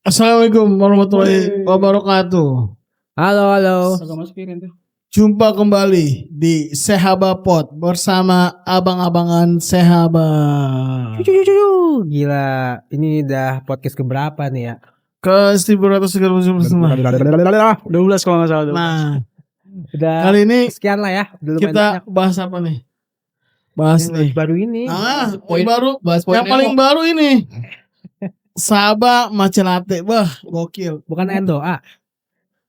Assalamualaikum warahmatullahi wabarakatuh. Halo. Jumpa kembali di Sehabapot bersama abang-abangan Sehaba. Gila, ini udah podcast keberapa nih ya? Ke 1139. 12 kalau nggak salah. Nah, Udah kali ini sekian lah ya. Udah lumayan kita banyak. bahas apa nih? Bahas Yang nih. baru ini. Poin baru. Yang paling baru ini. Saba Macelate, wah gokil. Bukan Endoa.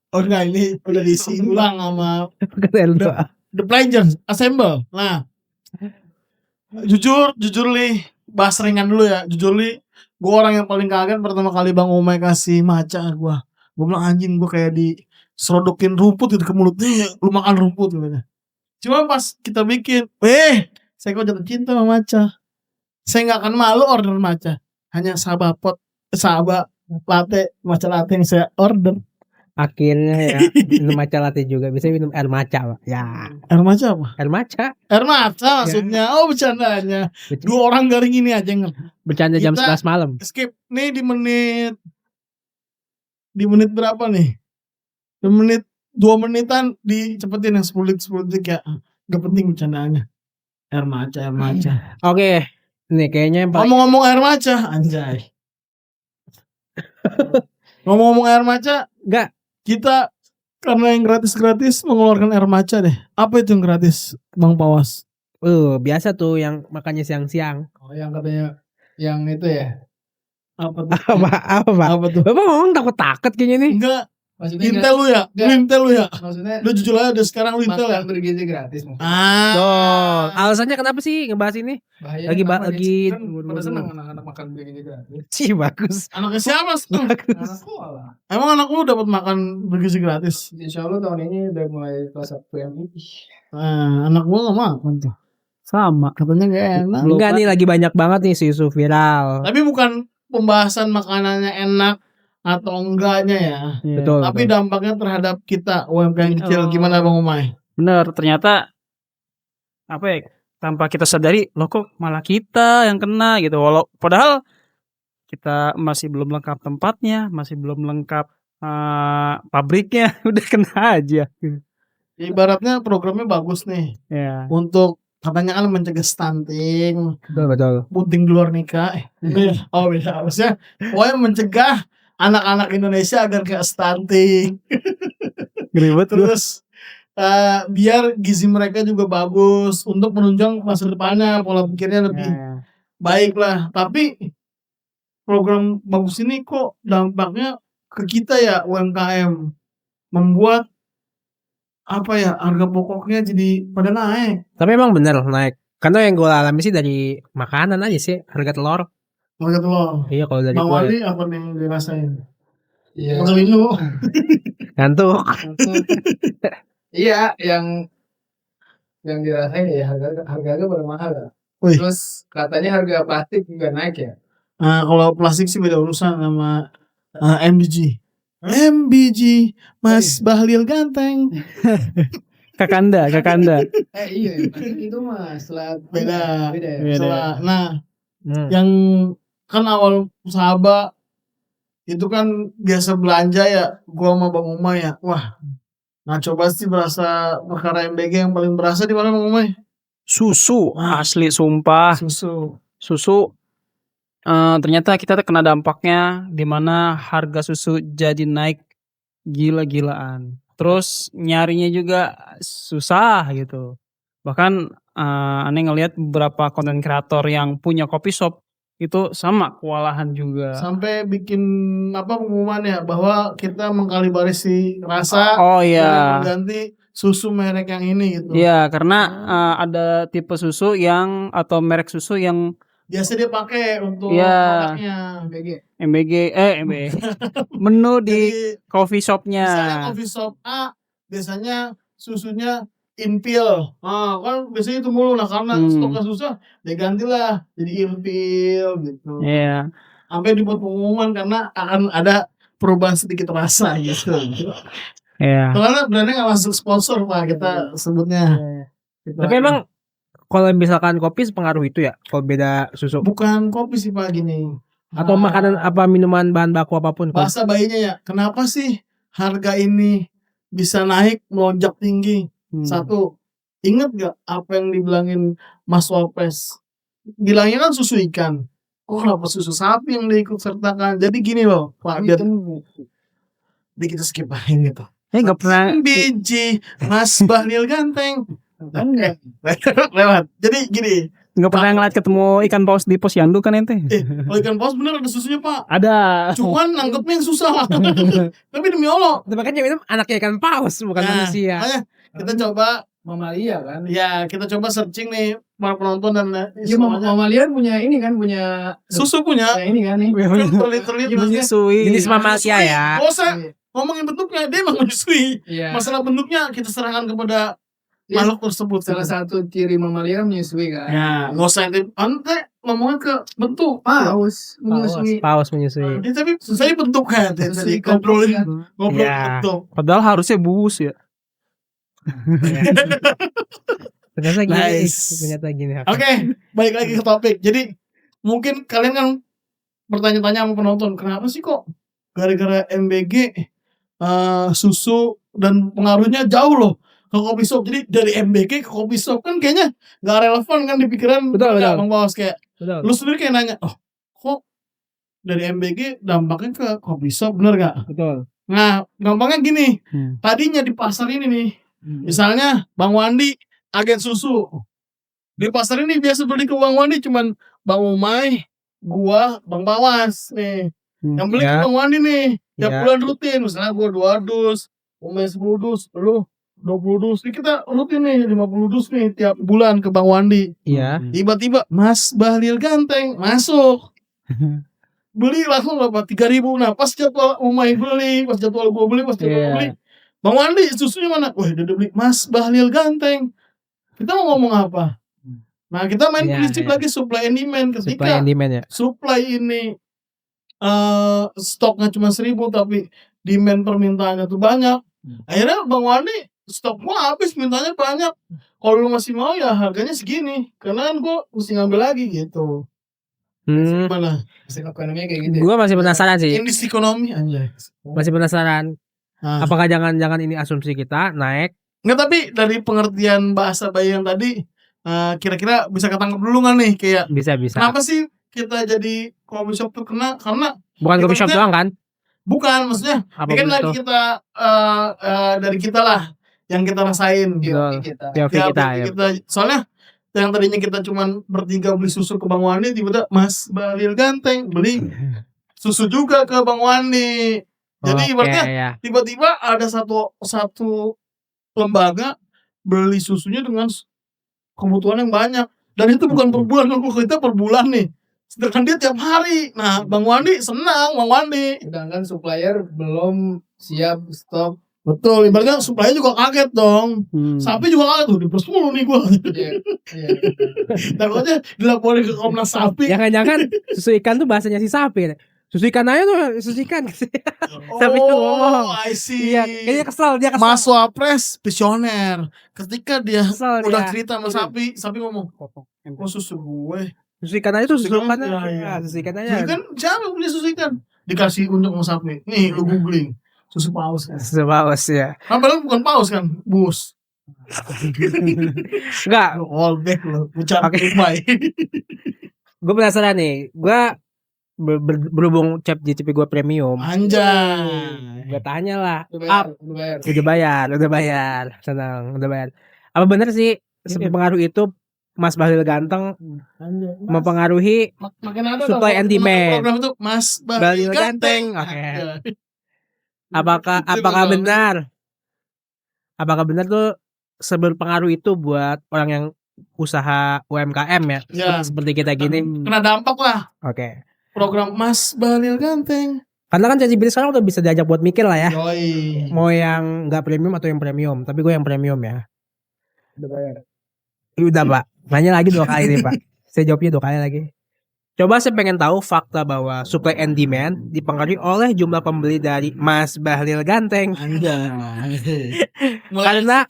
Oh enggak, ini udah diisi ulang sama Bukan Endoa. The Players Assemble. Nah, jujur nih, bahas ringan dulu ya. Jujur nih, gue orang yang paling kaget pertama kali Bang Umay kasih maca gue. Gue bilang anjing, gue kayak diserodokin rumput gitu ke mulutnya. Lu makan rumput gitu. Cuma pas kita bikin, saya kok jatuh cinta sama maca. Saya nggak akan malu order maca. Hanya Sabah latte, maca latte yang saya order. Akhirnya ya minum matcha latte juga. Biasanya minum air matcha, Pak. Ya. Air maca apa? Air matcha. Air maca maksudnya. Oh, bercandanya. Dua orang garing ini aja Bercanda jam Kita 11 malam. skip nih di menit berapa nih? Di menit 2 menitan dicepetin yang 10 detik ya. Gak penting bercandaannya. Air maca. Oke. Nih kayaknya yang paling Ngomong-ngomong air maca, anjay. Ngomong-ngomong air maca, enggak. kita karena yang gratis-gratis mengeluarkan air maca deh. Apa itu yang gratis, Bang Pawas? Biasa tuh yang makannya siang-siang. Oh, yang katanya yang itu ya. Apa tuh? Apa, Pak? Apa tuh? Bapak ngomong takut-takut kayaknya nih. Enggak, Maksudnya lintel lu ya? enggak. Lintel lu ya? Maksudnya Lu jujur aja udah sekarang lintel ya? makan bergizi gratis. Tuh, alasannya kenapa sih ngebahas ini? Bahaya Lagi kenapa lagi- kan pada senang anak-anak makan bergizi gratis. Sih bagus. Anaknya siapa? Anak sekolah. Emang anak lu dapat makan bergizi gratis? Insya Allah tahun ini udah mulai kelas 1 yang ini. Anak gua gak makan tuh. Sama. Katanya gak enak. Enggak nih lagi banyak banget nih isu viral. Tapi bukan pembahasan makanannya enak atau enggaknya ya. Betul. Tapi dampaknya terhadap kita UMKM kecil gimana Bang Umay? Bener, ternyata apa ya, tanpa kita sadari loh kok malah kita yang kena gitu. Padahal kita masih belum lengkap tempatnya, masih belum lengkap pabriknya, udah kena aja. Ibaratnya programnya bagus nih Ya. untuk katanya kan mencegah stunting, Betul. bunting di luar nikah. Oh beda, maksudnya pokoknya mencegah anak-anak Indonesia agar gak stunting. Ribet lu. Terus biar gizi mereka juga bagus untuk menunjang masa depannya, pola pikirnya lebih baik lah. Tapi program bagus ini kok dampaknya ke kita ya UMKM, membuat apa ya, harga pokoknya jadi pada naik. Tapi emang bener naik. Karena yang gue alami sih dari makanan aja sih, harga telur. Harga telur. Iya kalau dari Bang gue Wali apa nih yang dirasain? Iya. Atau lu? ngantuk. Iya, yang dirasain ya harga paling mahal ya. Wih. Terus katanya harga plastik juga naik ya. Nah, kalau plastik sih beda urusan sama MBG. Mas Bahlil ganteng. Kakanda. Iya, plastik itu mah setelah Beda. ya. Setelah, nah, Hmm. yang kan awal sahabat itu kan biasa belanja ya, gua sama Bang Umay ya. Wah, nah coba sih berasa perkara MBG yang paling berasa di mana Bang Umay? Susu asli sumpah. Susu. Ternyata kita kena dampaknya di mana harga susu jadi naik gila-gilaan. Terus nyarinya juga susah gitu. Bahkan aneh ngelihat beberapa konten kreator yang punya coffee shop itu sama kewalahan juga. Sampai bikin pengumuman ya bahwa kita mengkalibrasi rasa Oh dengan iya. mengganti susu merek yang ini gitu. Iya, karena ada tipe susu yang atau merek susu yang Biasa dia pakai untuk Iya. produknya. MBG menu di Jadi coffee misalnya shopnya. coffee shop A biasanya susunya Impil. Nah, kan biasanya itu mulu. Nah, karena stoknya susah, digantilah jadi Impil gitu. Iya. Sampai dibuat pengumuman karena akan ada perubahan sedikit rasa gitu. Iya. Karena brandnya nggak masuk sponsor Pak, kita sebutnya. Gitu. Tapi emang kalau misalkan kopi sepengaruh itu ya kalau beda susu? bukan kopi sih Pak, gini. Atau makanan apa minuman bahan baku apapun. Bahasa bayinya ya, kenapa sih harga ini bisa naik melonjak tinggi? Satu, inget gak apa yang dibilangin Mas Wapres? Bilangnya kan susu ikan. Kok kenapa susu sapi yang diikut sertakan? Jadi gini loh, Pak, biar kita skip aja gitu. Nggak pernah. Biji Mas Bahlil ganteng. Lewat. Jadi gini, Nggak pernah ngeliat ketemu ikan paus di posyandu kan ente? kalau ikan paus bener ada susunya Pak. Ada. Cuman nangkepnya yang susah. Tapi demi Allah. Tapi kan yang itu anaknya ikan paus bukan manusia. Makanya kita coba, Mamalia kan. ya kita coba searching nih para penonton dan Ya, mamalia punya ini kan, punya susu punya. ini kan nih. Kan terlihat Menyusui. Jenis mamalia ya. Gak usah ngomongin bentuknya, dia emang menyusui. Iya. Masalah bentuknya kita serahkan kepada Iya. makhluk tersebut. Salah satu ciri mamalia menyusui kan. Ya, gak usah ante ngomongin ke bentuk. Paus menyusui. Paus menyusui. Ya, tapi saya bentuknya tadi Menyusui ngobrolin ngobrol Iya. bentuk. Padahal harusnya bus ya. Ternyata gini. Nice. Ternyata gini. Oke, balik lagi ke topik. Jadi mungkin kalian kan bertanya-tanya sama penonton, kenapa sih kok gara-gara MBG susu dan pengaruhnya jauh loh ke kopi shop. Jadi dari MBG ke kopi shop kan kayaknya nggak relevan kan di pikiran Betul. Bang Bawas. Kayak Betul. lu sendiri kayak nanya, oh kok dari MBG dampaknya ke kopi shop, bener gak? Betul. Nah, gampangnya gini, Hmm. tadinya di pasar ini nih, misalnya Bang Wandi agen susu, di pasar ini biasa beli ke Bang Wandi cuman Bang Umay, gua, Bang Bawas nih, yang beli ke Ya. Bang Wandi nih tiap Ya. bulan rutin. Misalnya gua 2 dus, Umay 10 dus, lu 20 dus, ini kita rutin nih 50 dus nih tiap bulan ke Bang Wandi. Iya. Tiba-tiba Mas Bahlil ganteng masuk, beli langsung berapa? 3.000. Nah pas jadwal Umay beli, pas jadwal gua beli, pas jadwal Iya. gua beli, Bang Wandi susunya mana? Wah udah beli Mas Bahlil ganteng. Kita mau ngomong apa? Nah kita main Iya, prinsip iya. lagi supply and demand. Supply Ketika and demand ya. supply ini stoknya cuma 1.000 tapi demand permintaannya tuh banyak, akhirnya Bang Wandi stok gua habis, mintanya banyak. Kalau lu masih mau ya harganya segini, karena kan gua mesti ngambil lagi gitu. Gimana? Sistem ekonominya kayak gitu. Gue masih penasaran sih. Industri ekonomi anjay. Masih penasaran. Nah. Apakah jangan-jangan ini asumsi kita naik? Nggak, tapi dari pengertian bahasa bayi yang tadi kira-kira bisa ketangkep dulu nggak nih, kayak Bisa. kenapa sih kita jadi coffee shop tuh kena? Karena Bukan coffee shop maksudnya- doang kan? bukan, maksudnya Apa ini kan lagi begitu? kita dari kita lah yang kita rasain gitu. Betul. kita. POV kita ya. Soalnya yang tadinya kita cuman bertiga beli susu ke Bang Wandi, tiba-tiba Mas Bahlil ganteng beli susu juga ke Bang Wandi. Jadi Oke, ibaratnya ya. tiba-tiba ada satu lembaga beli susunya dengan kebutuhan yang banyak, dan itu bukan per bulan, kalau kita per bulan nih, sedangkan dia tiap hari. Nah Bang Wandi senang, Bang Wandi. Sedangkan supplier belum siap stok. Betul, ibaratnya supplier juga kaget dong. Hmm. Sapi juga kaget tuh, di plus 10 nih gua. Iya. Takutnya dilaporin ke Komnas Sapi. Jangan-jangan susu ikan tuh bahasanya si sapi. Susu ikan aja tuh, susu ikan. Sapi tuh ngomong. I see. Iya, kayaknya kesel dia kesel. Mas Wapres visioner. Ketika dia Kesel udah dia. cerita sama sapi ngomong, "Oh, susu gue." Susu ikan aja tuh, susu Susu ikan ikan, aja. iya. Susu ikan aja. Jadi kan siapa punya susu ikan? Dikasih unjuk sama sapi. Nih, lu googling. Susu paus kan. Susu paus ya. Nah, padahal bukan paus kan, bus. Enggak, All back lo, ucap Oke. Umay. gue penasaran nih. Gue berhubung chat GTP gue premium. Anjay. Gue tanya lah. Udah bayar. Udah bayar. Senang, udah bayar. Apa bener sih sepengaruh itu Mas Bahlil ganteng mempengaruhi Makin ada supply tau, and demand. program itu Mas Bahlil Bahlil ganteng. ganteng. Oke. Anjay. Apakah benar tuh seberpengaruh itu buat orang yang usaha UMKM ya, Ya. seperti kita gini. Kena dampak lah Oke. program Mas Bahlil ganteng. Karena kan ChatGPT sekarang udah bisa diajak buat mikir lah ya. Yoi. Mau yang nggak premium atau yang premium. Tapi gue yang premium ya. Udah bayar. Udah Pak. Nanya lagi 2 kali nih Pak. Saya jawabnya 2 kali lagi. Coba saya pengen tahu fakta bahwa supply and demand dipengaruhi oleh jumlah pembeli dari Mas Bahlil ganteng. Anjay. Karena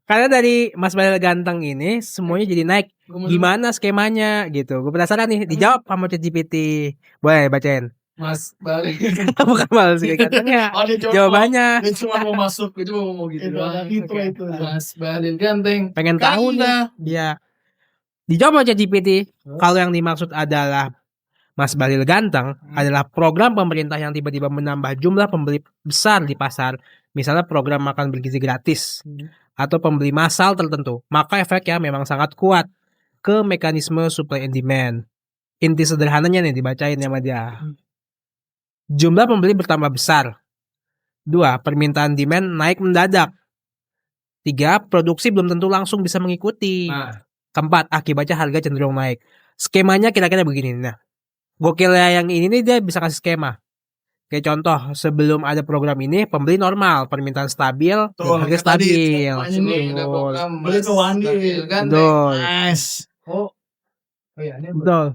Karena dari Mas Balil ganteng ini semuanya jadi naik. Gimana skemanya gitu? Gue penasaran nih. Dijawab sama ChatGPT. Boleh bacain. Mas Balil. Bukan Balil sih gantengnya. Oh, dia cuma Jawabannya. dia cuma mau masuk Gue cuma ngomong gitu itu doang. itu Oke. itu. Mas Balil ganteng. Pengen tahu nih. Anda. Iya. Dijawab sama ChatGPT. Kalau yang dimaksud adalah Mas Balil ganteng adalah program pemerintah yang tiba-tiba menambah jumlah pembeli besar di pasar. Misalnya program makan bergizi gratis atau pembeli massal tertentu. Maka efeknya memang sangat kuat ke mekanisme supply and demand. Inti sederhananya nih dibacain sama dia. Jumlah pembeli bertambah besar. 2. Permintaan demand naik mendadak. 3. Produksi belum tentu langsung bisa mengikuti. Nah, Keempat, akibatnya harga cenderung naik. Skemanya kira-kira begini. Nah, gokilnya yang ini nih dia bisa kasih skema. Kayak contoh, sebelum ada program ini, pembeli normal, permintaan stabil, Tuh, harga kayak tadi, stabil. skemanya sebelum nih. ada program Beli Mas ke Wandi. Balil ganteng. Betul. Nice. Oh iya ini Betul.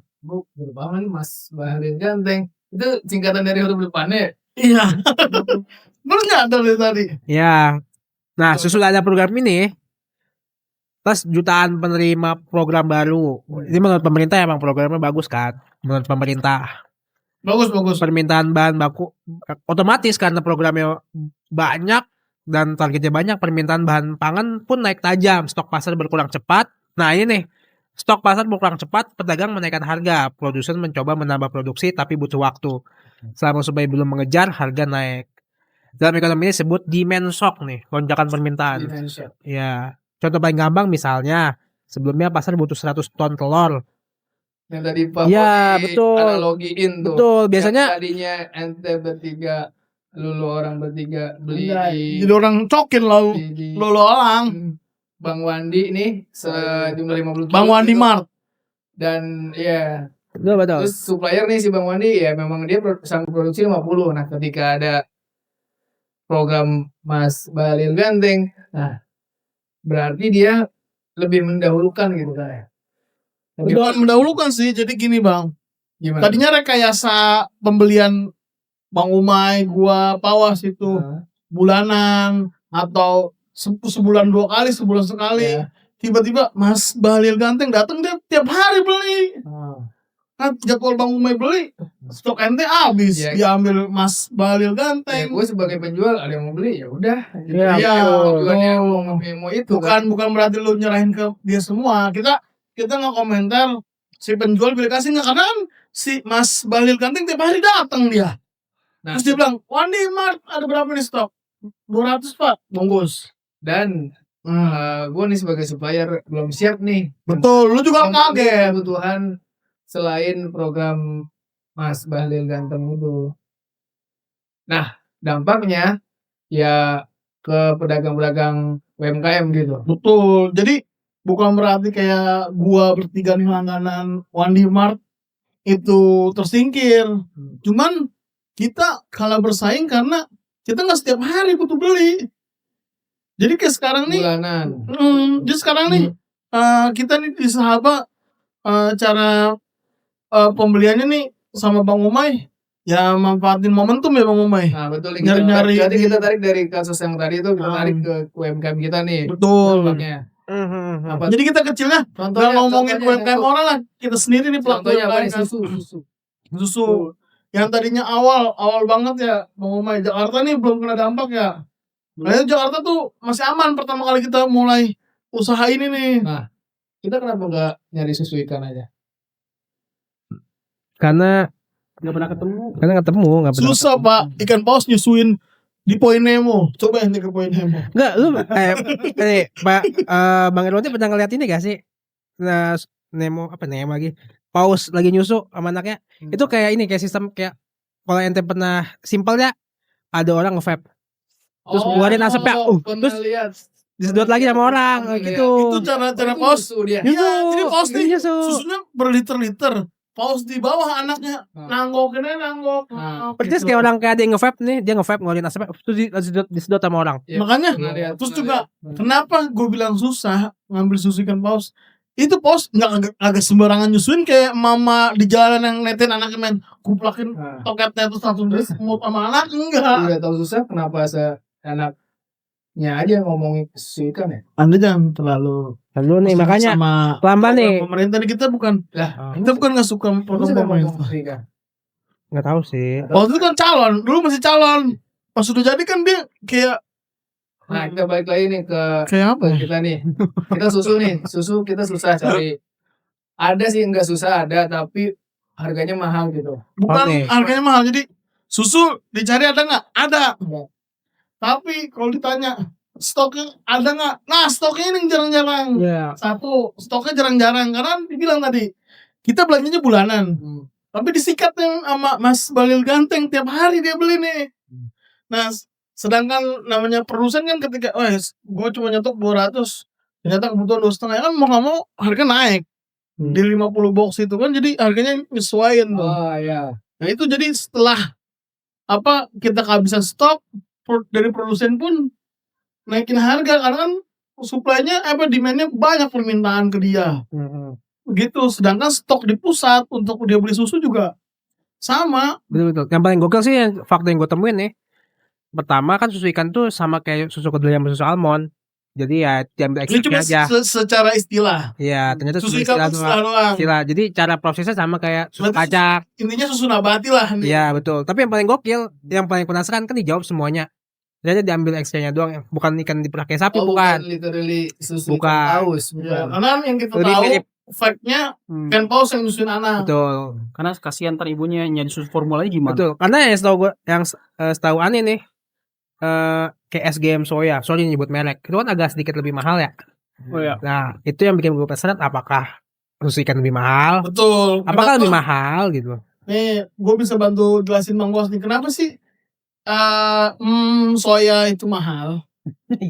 berubah Mas Balil ganteng. Itu singkatan dari huruf depannya. Iya. Baru nyadar dari tadi. Ya. Nah, sesudah ada program ini, plus jutaan penerima program baru. Ini menurut pemerintah emang programnya bagus kan? Menurut pemerintah. Bagus. Permintaan bahan baku otomatis karena programnya banyak dan targetnya banyak, permintaan bahan pangan pun naik tajam, stok pasar berkurang cepat. Nah, ini nih. Stok pasar berkurang cepat, pedagang menaikkan harga, produsen mencoba menambah produksi tapi butuh waktu. Selama supaya belum mengejar, harga naik. Dalam ekonomi ini disebut demand shock nih, lonjakan permintaan. Dimension. Ya, contoh paling gampang misalnya, sebelumnya pasar butuh 100 ton telur. Yang tadi Pak Iya, Bodi betul. analogiin tuh. Betul, biasanya Yang tadinya ente bertiga, lu orang bertiga beli Jadi orang cokin lo di lo orang. Bang Wandi nih sejumlah 50 kilo Bang Wandi gitu. Mart. Dan ya betul. terus supplier nih si Bang Wandi ya memang dia sanggup produksi 50. Nah ketika ada program Mas Balil ganteng, nah berarti dia lebih mendahulukan gitu kan ya. Bukan mendahulukan sih. Jadi gini Bang. Gimana? Tadinya rekayasa pembelian Bang Umay, gua, Pawas itu Nah, bulanan atau sebulan 2 kali, sebulan sekali. ya. Tiba-tiba Mas Balil ganteng datang dia tiap hari beli. Nah, Kan jadwal Bang Umay beli, stok ente habis, Ya. diambil Mas Balil ya ganteng. gue sebagai penjual ada yang mau beli ya udah. Gitu. Iya, Ya, betul. tujuannya mau itu kan. Bukan berarti lu nyerahin ke dia semua. Kita nggak komentar si penjual pilih kasih nggak, karena kan si Mas Balil ganteng tiap hari datang dia. Nah, Terus dia bilang, Wandi Mart ada berapa nih stok? 200 Pak, bungkus. dan gue nih sebagai supplier belum siap nih. Betul, lu juga Untuk kaget. kebutuhan selain program Mas Balil ganteng itu. Nah, dampaknya ya ke pedagang-pedagang UMKM gitu. Betul. Jadi bukan berarti kayak gua bertiga nih langganan Wandi Mart itu tersingkir. Cuman kita kalah bersaing karena kita nggak setiap hari butuh beli. Jadi kayak sekarang nih, Bulanan. jadi sekarang nih kita nih di Sahabat cara pembeliannya nih sama Bang Umay ya manfaatin momentum ya Bang Umay. Nah, betul nih. Nyari-nyari. Berarti kita tarik dari kasus yang tadi itu kita tarik ke UMKM kita nih. Betul. Dampaknya. Apa? Jadi kita kecilnya nggak ngomongin UMKM orang lah, kita sendiri nih pelaku Contohnya apa nih? UMKM. Susu. Yang tadinya awal banget ya Bang Umay, Jakarta nih belum kena dampak ya. Nah, Jakarta tuh masih aman pertama kali kita mulai usaha ini nih. Nah, kita kenapa nggak nyari susu ikan aja? Karena Nggak pernah ketemu. nggak pernah. Susah Pak, ikan paus nyusuin di Poin Nemo. Coba ente ke Poin Nemo. Enggak, lu Pak Bang Irwanti pernah ngeliat ini gak sih? Nah, Nemo lagi? Paus lagi nyusu sama anaknya. Itu kayak ini, kayak sistem kayak kalau ente pernah simpel ya, ada orang nge-vape. Terus ngeluarin asap ya, terus disedot lagi sama orang gitu. Itu cara paus. Susu dia. Iya, jadi paus nih nyusu. susunya berliter-liter. Paus di bawah anaknya nanggokinnya nanggok. Persis kayak orang kayak ada yang nge-vape nih, dia nge-vape ngeluarin asap, terus disedot sama orang. Ya, Makanya pernah terus juga lihat. kenapa gue bilang susah ngambil susu ikan paus? Itu paus nggak agak sembarangan nyusuin kayak mama di jalan yang netin anaknya main kuplakin toketnya terus langsung mau sama anak, enggak. Udah tahu susah, kenapa anak aja ngomongin kesulitan ya. Anda jangan terlalu Lalu nih makanya sama pelan-pelan nih. pemerintah nih, kita bukan Lah, kita bukan nggak suka kamu program sudah ngomong pemerintah. kesulitan. Nggak tahu sih. Waktu itu kan calon, dulu masih calon. Pas sudah jadi kan dia kayak Nah, kita balik lagi nih ke apa ya? kita nih. Kita susu kita susah cari. Ada sih enggak susah ada, tapi harganya mahal gitu. Bukan Oke. harganya mahal, jadi susu dicari ada nggak? Ada. Ada. Tapi kalau ditanya stoknya ada nggak? Nah, stoknya ini jarang-jarang. Iya. Satu, stoknya jarang-jarang karena dibilang tadi kita belanjanya bulanan. Tapi disikat yang sama Mas Balil Ganteng tiap hari dia beli nih. Nah, sedangkan namanya produsen kan ketika, gue cuma nyetok 200, ternyata kebutuhan 2,5, kan mau nggak mau harga naik. Di 50 box itu kan jadi harganya nyesuaiin tuh. Oh iya. Nah itu jadi setelah kita kehabisan stok dari produsen pun naikin harga karena kan supply-nya demand-nya banyak, permintaan ke dia. Begitu, sedangkan stok di pusat untuk dia beli susu juga sama. Betul. Yang paling gokil sih fakta yang gue temuin nih. Pertama kan susu ikan tuh sama kayak susu kedelai sama susu almond. Jadi ya diambil Ini cuma ekstraknya aja. secara istilah. Iya, ternyata Susu ikan ikan istilah doang. Istilah. Jadi cara prosesnya sama kayak susu Berarti kacang. Intinya susu nabati lah nih. Iya, betul. Tapi yang paling gokil, yang paling penasaran kan dijawab semuanya. Ternyata diambil ekstraknya doang, bukan ikan dipakai sapi, bukan. Literally susu Bukan. ikan paus, Ya, bukan. karena yang kita Lebih tahu mirip. fact-nya ikan paus yang nyusuin anak. Betul. Karena kasihan ntar ibunya nyari susu formulanya gimana? Betul. Karena yang setahu gue, setahu aneh nih, kayak SGM soya, sorry nyebut merek, itu kan agak sedikit lebih mahal ya. Oh iya. Nah, itu yang bikin gue penasaran, apakah susu ikan lebih mahal? Betul. Apakah Kenapa? lebih mahal gitu? Nih, gue bisa bantu jelasin Bang Bos nih. Kenapa sih soya itu mahal?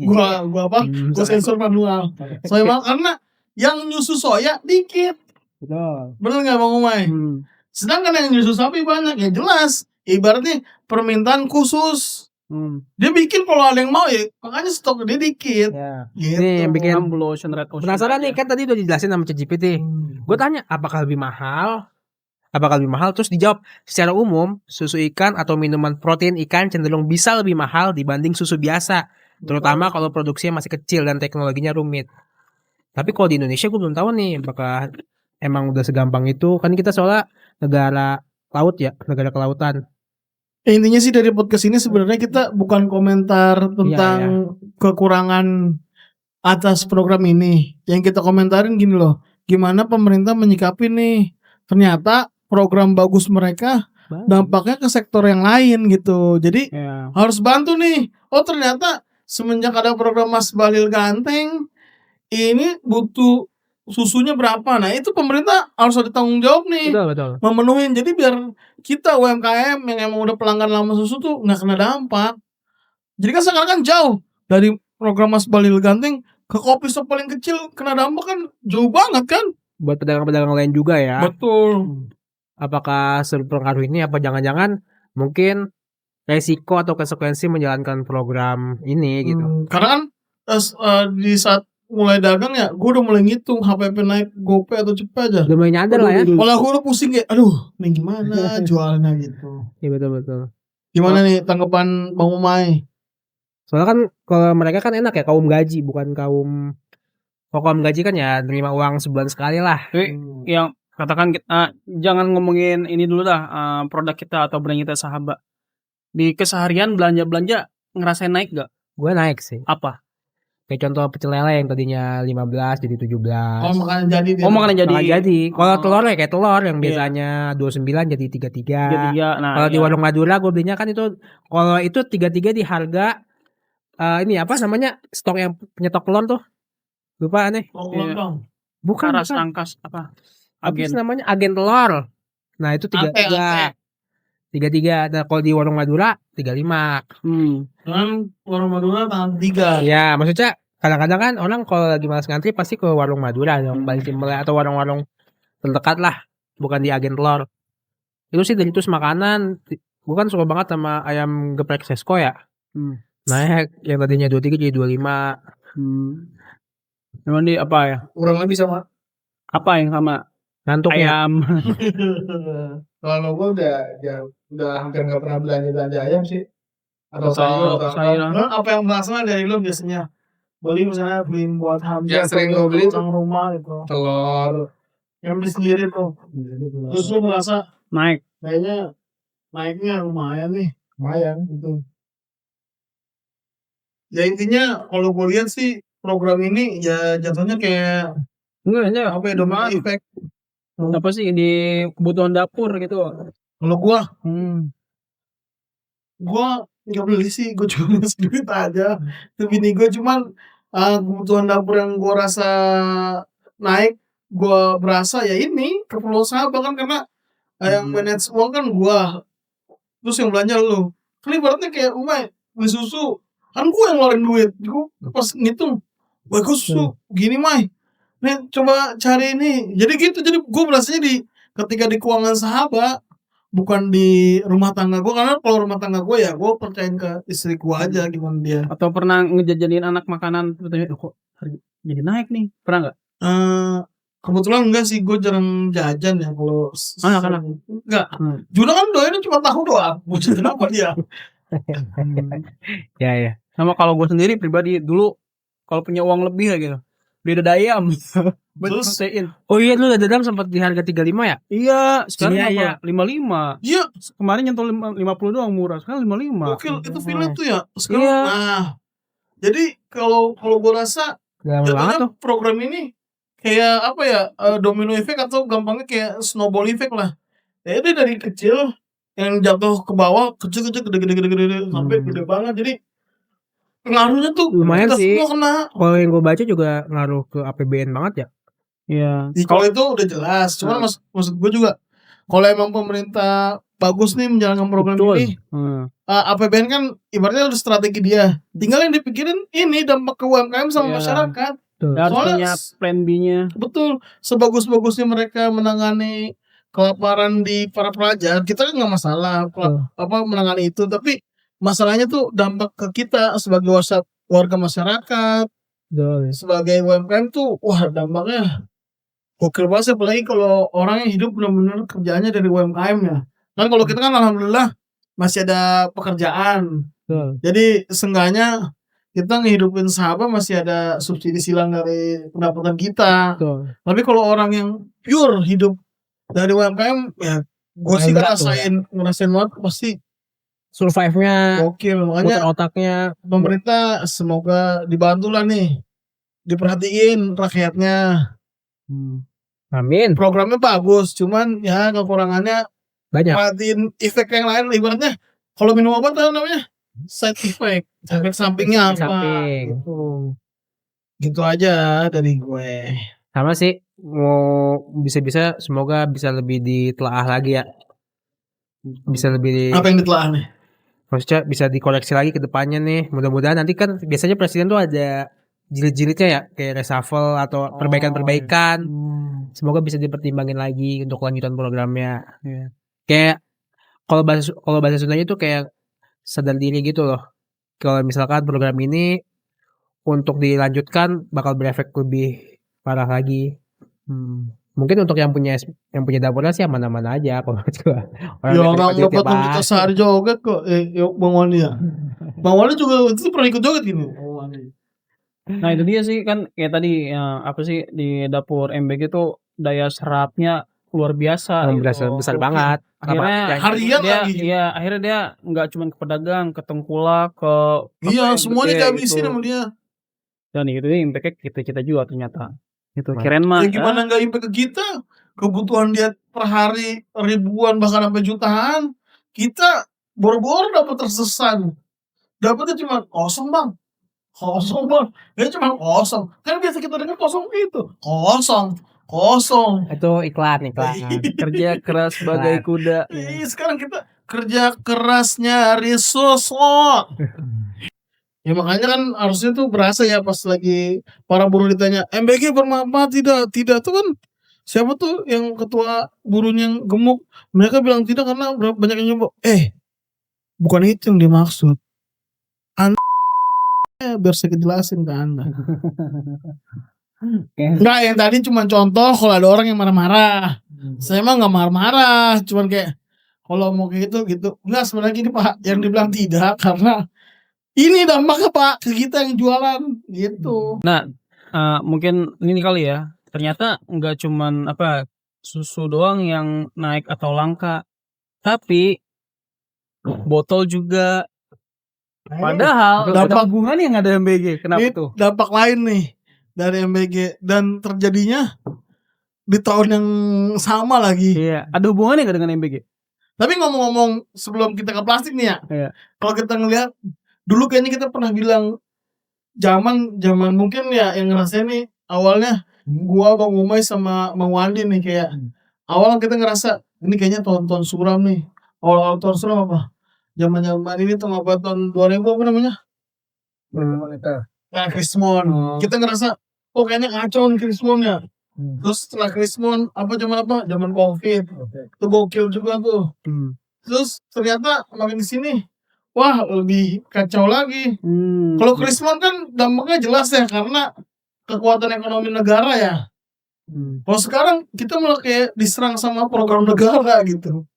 Gua Hmm, Gua sensor manual. Soya mahal karena yang nyusu soya dikit. Betul. Bener nggak Bang Umay? Sedangkan yang nyusu sapi banyak, ya jelas. Ibaratnya permintaan khusus. Dia bikin kalau ada yang mau ya, makanya stok dia dikit. Ya. Gitu. Ini yang bikin Blue Ocean, Red Ocean. penasaran nih, kan tadi udah dijelasin sama ChatGPT. Gue tanya apakah lebih mahal? Terus dijawab secara umum susu ikan atau minuman protein ikan cenderung bisa lebih mahal dibanding susu biasa, terutama kalau produksinya masih kecil dan teknologinya rumit. Tapi kalau di Indonesia gue belum tahu nih apakah emang udah segampang itu, kan kita soalnya negara laut ya, negara kelautan. Intinya sih dari podcast ini sebenarnya kita bukan komentar tentang kekurangan atas program ini. Yang kita komentarin gini loh, gimana pemerintah menyikapi nih, ternyata program bagus mereka dampaknya ke sektor yang lain gitu. Jadi harus bantu nih. Oh ternyata semenjak ada program Mas Balil Ganteng ini butuh susunya berapa. Nah itu pemerintah harus ada tanggung jawab nih. Betul. Memenuhin. Jadi biar kita UMKM yang emang udah pelanggan lama susu tuh nggak kena dampak. Jadi kan sekarang kan jauh dari program Mas Balil Ganteng ke kopi shop paling kecil kena dampak kan jauh banget kan. Buat pedagang-pedagang lain juga ya. Betul. Apakah berpengaruh ini? Apa jangan-jangan mungkin resiko atau konsekuensi menjalankan program ini gitu? Karena kan di saat mulai dagang ya, gue udah mulai ngitung HPP naik GoPay atau Cepet aja. Udah mulai nyadar lah ya. Kalau gue udah pusing kayak, aduh, nih gimana jualnya gitu. Iya betul. Gimana nih tanggapan Bang Umay? Soalnya kan kalau mereka kan enak ya, kaum gaji bukan kaum. Kalau kaum gaji kan ya terima uang sebulan sekali lah. Tapi yang katakan kita jangan ngomongin ini dulu dah, produk kita atau brand kita Sahabat. Di keseharian belanja ngerasain naik gak? Gue naik sih. Apa? Kayak contoh pecel lele yang tadinya 15 jadi 17. Oh makanan jadi dia. Makanan jadi. Makan jadi. Kalau Oh. telur ya kayak telur yang Iya. biasanya 29 jadi 33. Nah, Kalau di iya. warung Madura gue belinya kan itu, kalau itu 33 di harga ini apa namanya, stok yang penyetok telur tuh. Lupa aneh. Oh, Iya. bang. Bukan. Rangkas apa? Apa Agen. sih namanya? Agen telur. Nah, itu 33. 33. Nah, kalau di warung Madura 35. Kan warung Madura tanggal 3. Ya, maksudnya kadang-kadang kan orang kalau lagi malas ngantri pasti ke warung Madura dong, paling simpel atau warung-warung terdekat lah, bukan di agen telur. Itu sih dari terus makanan, gue kan suka banget sama ayam geprek Sesko ya. Naik yang tadinya 23 jadi 25. Memang di apa ya? Kurang lebih sama. Apa yang sama? Ngantuk ya. Ayam. Kalau gue udah hampir nggak pernah belanja ayam sih. atau sayur atau apa. sayuran. Nah, apa yang berasal dari lu biasanya? Misalnya beliin buat Hamzah Yang sering atau gua beli tuh orang rumah gitu. telur. Yang beli sendiri tuh. Terus lu merasa Naik. kayaknya naiknya lumayan nih. Lumayan. Gitu. Ya intinya kalau gue lihat sih program ini ya jatuhnya kayak Enggak, apa ya, domino effect. apa sih di kebutuhan dapur gitu. Kalau gua Hmm. nggak beli sih, gue cuma ngasih duit aja. Itu bini gue cuman kebutuhan dapur yang gue rasa naik, gue berasa ya ini keperluan sahabat kan, karena yang manage uang kan gue, terus yang belanja lu. Kan ibaratnya kayak Umay beli susu, kan gue yang ngeluarin duit. Gue pas ngitung, gue susu gini May, nih coba cari ini. Jadi gitu, jadi gue berasanya ketika di keuangan sahabat, bukan di rumah tangga gue, karena kalau rumah tangga gue ya gue percayain ke istri gue aja gimana dia. Atau pernah ngejajanin anak makanan kok harga jadi naik nih, pernah nggak? Kebetulan enggak sih, gue jarang jajan ya kalau Anak-anak. enggak. Juna kan doainnya cuma tahu doang, mau jajan apa dia. Ya. Sama kalau gue sendiri pribadi dulu kalau punya uang lebih ya gitu, beli dada ayam. Terus? Protein. Oh iya, lu dadam sempat di harga 35 ya? Iya, sekarang Iya. 55. Iya, Kemarin nyentuh 50 doang murah, sekarang 55. gokil itu film tuh ya. Sekarang, Iya. nah, jadi kalau gue rasa Gampang banget jatuhnya tuh. program ini kayak apa ya, domino effect atau gampangnya kayak snowball effect lah. Ya dia dari kecil yang jatuh ke bawah, kecil gede sampai gede banget. Jadi pengaruhnya tuh Lumayan kita sih. semua kena. Kalau yang gue baca juga ngaruh ke APBN banget ya. Iya. Kalau itu udah jelas, cuman maksud gue juga kalau emang pemerintah bagus nih menjalankan program Betul. ini, APBN kan ibaratnya udah strategi dia. Tinggal yang dipikirin ini dampak ke UMKM sama Iya. masyarakat. Tuh. Harus Soalnya punya plan B-nya. betul, sebagus-bagusnya mereka menangani kelaparan di para pelajar, kita kan nggak masalah menangani itu, tapi masalahnya tuh dampak ke kita sebagai warga masyarakat, Betul. sebagai UMKM tuh, wah dampaknya gokil banget sih, apalagi kalau orang yang hidup benar-benar kerjaannya dari UMKM ya. Kan kalau kita kan alhamdulillah masih ada pekerjaan. Betul. Jadi seenggaknya kita ngehidupin sahabat masih ada subsidi silang dari pendapatan kita. Betul. Tapi kalau orang yang pure hidup dari UMKM ya gue sih berat tuh ngerasain banget pasti Survive-nya, gokil. putar Makanya otaknya. pemerintah semoga dibantu lah nih, diperhatiin rakyatnya. Amin. Programnya bagus, cuman ya kekurangannya Banyak. perhatiin efek yang lain. Ibaratnya kalau minum obat apa namanya, side effect, efek sampingnya apa Samping. gitu aja dari gue. Sama sih, mau bisa-bisa semoga bisa lebih ditelaah lagi ya. Bisa lebih Apa yang ditelaah nih? maksudnya bisa dikoreksi lagi ke depannya nih. Mudah-mudahan nanti kan biasanya presiden tuh ada jilid-jilidnya ya, kayak reshuffle atau perbaikan-perbaikan. Semoga bisa dipertimbangin lagi untuk lanjutan programnya. Kayak kalau bahasa Sundanya tuh kayak sadar diri gitu loh. Kalau misalkan program ini untuk dilanjutkan bakal berefek lebih parah lagi. Mungkin untuk yang punya dapurnya sih aman-aman aja kalau menurut gua. Ya orang daripada dapat tiap 6 juta hari. sehari joget kok. Yuk Bang Wali ya. Bang Wali juga itu pernah ikut joget gini. Nah itu dia sih kan kayak tadi apa sih di dapur MBG tuh daya serapnya luar biasa. Besar banget. Akhirnya Harian dia, lagi. Iya, akhirnya dia nggak cuma ke pedagang, ke tengkulak, ke Iya, apa, semuanya MBG dihabisin gitu. sama dia. Dan itu impact kita juga ternyata. Gitu. Kirain mah Ya gimana nggak impact ke kita? Kebutuhan dia per hari ribuan bahkan sampai jutaan. Kita boro-boro dapat tersesan. Dapatnya cuma kosong bang. Dia cuma kosong. Kan biasa kita dengar kosong itu. Kosong. Itu iklan. kerja keras sebagai kuda. Sekarang kita kerja keras nyari sosok. Ya makanya kan harusnya tuh berasa ya pas lagi para buruh ditanya MBG bermanfaat tidak tuh kan siapa tuh yang ketua buruhnya yang gemuk, mereka bilang tidak karena banyak yang nyoba. Bukan itu yang dimaksud. Anda biar saya jelasin ke Anda. Enggak, yang tadi cuma contoh kalau ada orang yang marah-marah. Saya emang nggak marah-marah, cuman kayak Kalau mau kayak gitu. Enggak, sebenarnya gini Pak, yang dibilang tidak karena ini dampaknya Pak ke kita yang jualan gitu. Nah, mungkin ini kali ya, ternyata nggak cuman susu doang yang naik atau langka, tapi botol juga. Padahal Dampak- ada hubungannya yang ada MBG. Kenapa Ini tuh? dampak lain nih dari MBG dan terjadinya di tahun yang sama lagi. Iya, ada hubungannya nggak dengan MBG? Tapi ngomong-ngomong sebelum kita ke plastik nih ya, Iya. kalau kita ngelihat dulu kayaknya kita pernah bilang zaman mungkin ya yang ngerasain nih awalnya gua Bang Umay sama Bang Wandi nih kayak awal kita ngerasa ini kayaknya tahun-tahun suram nih. Awal tahun suram apa? Zaman ini tuh apa tahun 2000 apa namanya? Nah, Krismon. Kita ngerasa oh kayaknya kacau nih Krismonnya. Terus setelah Krismon zaman Covid. Itu gokil juga tuh. Terus ternyata makin kesini wah lebih kacau lagi. Kalau Krismon kan dampaknya jelas ya karena kekuatan ekonomi negara ya. Kalau sekarang kita malah kayak diserang sama program negara gitu.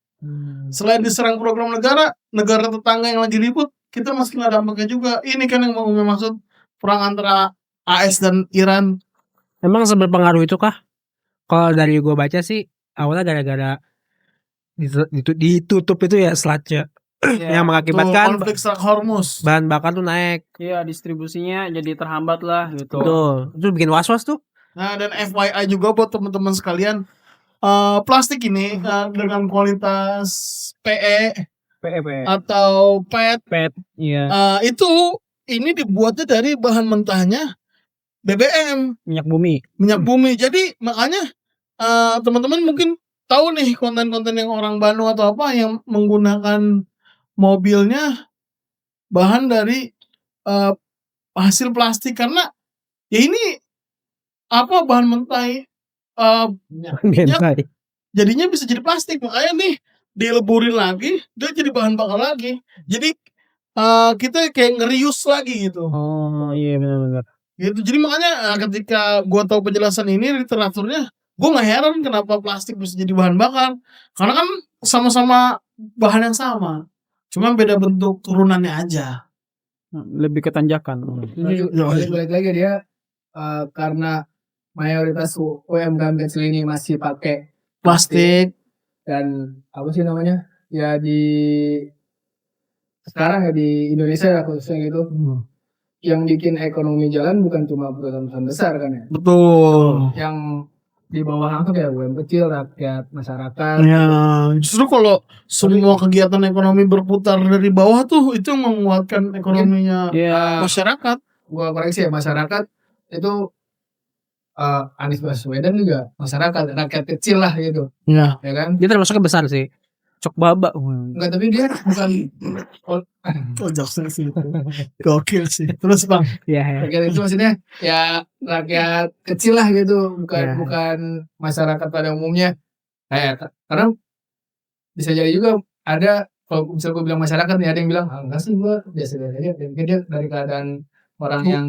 Selain diserang program negara tetangga yang lagi ribut, kita masih kena dampaknya juga. Ini kan yang mau maksud perang antara AS dan Iran. Emang seberpengaruh itu kah? Kalau dari gue baca sih awalnya gara-gara ditutup itu ya selatnya yang mengakibatkan konflik Strait Hormuz. bahan bakar tuh naik. Iya, distribusinya jadi terhambat lah gitu. Betul. Itu bikin was-was tuh. Nah, dan FYI juga buat teman-teman sekalian, plastik ini dengan kualitas PE PEP. atau PET PET. Iya. itu ini dibuatnya dari bahan mentahnya BBM, Minyak bumi. Jadi makanya teman-teman mungkin tahu nih konten-konten yang orang Bandung atau apa yang menggunakan mobilnya bahan dari hasil plastik karena ya ini bahan mentah Bentai. jadinya bisa jadi plastik, makanya nih dileburin lagi dia jadi bahan bakar lagi, jadi kita kayak ngerius lagi gitu. Oh iya benar-benar. Gitu, jadi makanya ketika gua tahu penjelasan ini literaturnya, gua nggak heran kenapa plastik bisa jadi bahan bakar karena kan sama-sama bahan yang sama, cuma beda bentuk turunannya aja. Lebih ketanjakan. Balik lagi dia karena mayoritas UMKM kecil ini masih pakai Plastik dan apa sih namanya ya sekarang ya di Indonesia ya khususnya gitu, yang bikin ekonomi jalan bukan cuma perusahaan besar kan ya, betul. yang di bawah itu kayak UMKM kecil, rakyat, masyarakat. Ya, justru kalau semua kegiatan ekonomi berputar dari bawah tuh itu yang menguatkan ekonominya masyarakat. Gua koreksi ya, masyarakat itu Anies Baswedan juga masyarakat, rakyat kecil lah gitu. Ya. Ya kan? Dia termasuknya besar sih. Cok baba. Enggak, tapi dia bukan Jokesnya sih itu. Gokil sih. Terus Bang. Iya. rakyat itu maksudnya ya rakyat kecil lah gitu, bukan masyarakat pada umumnya. Karena bisa jadi juga ada, kalau misalnya gue bilang masyarakat nih, ada yang bilang enggak sih, gue biasa-biasa aja. Mungkin dia dari keadaan orang yang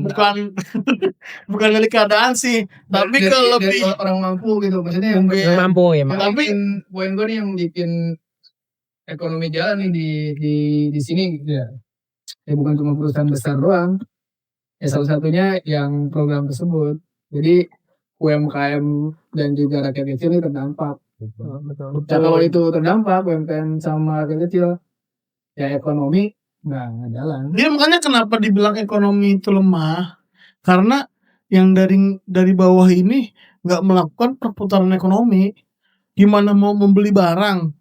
bukan dari keadaan sih, tapi dari lebih orang mampu gitu, maksudnya yang Mampu ya, yang bikin poin gue nih, yang bikin ekonomi jalan nih di sini gitu ya. Ya bukan cuma perusahaan besar doang. Ya salah satunya yang program tersebut. Jadi UMKM dan juga rakyat kecil ini terdampak. Betul. Nah, kalau itu terdampak UMKM sama rakyat kecil, ya ekonomi nggak jalan. dia makanya kenapa dibilang ekonomi itu lemah, karena yang dari bawah ini nggak melakukan perputaran ekonomi. Gimana mau membeli barang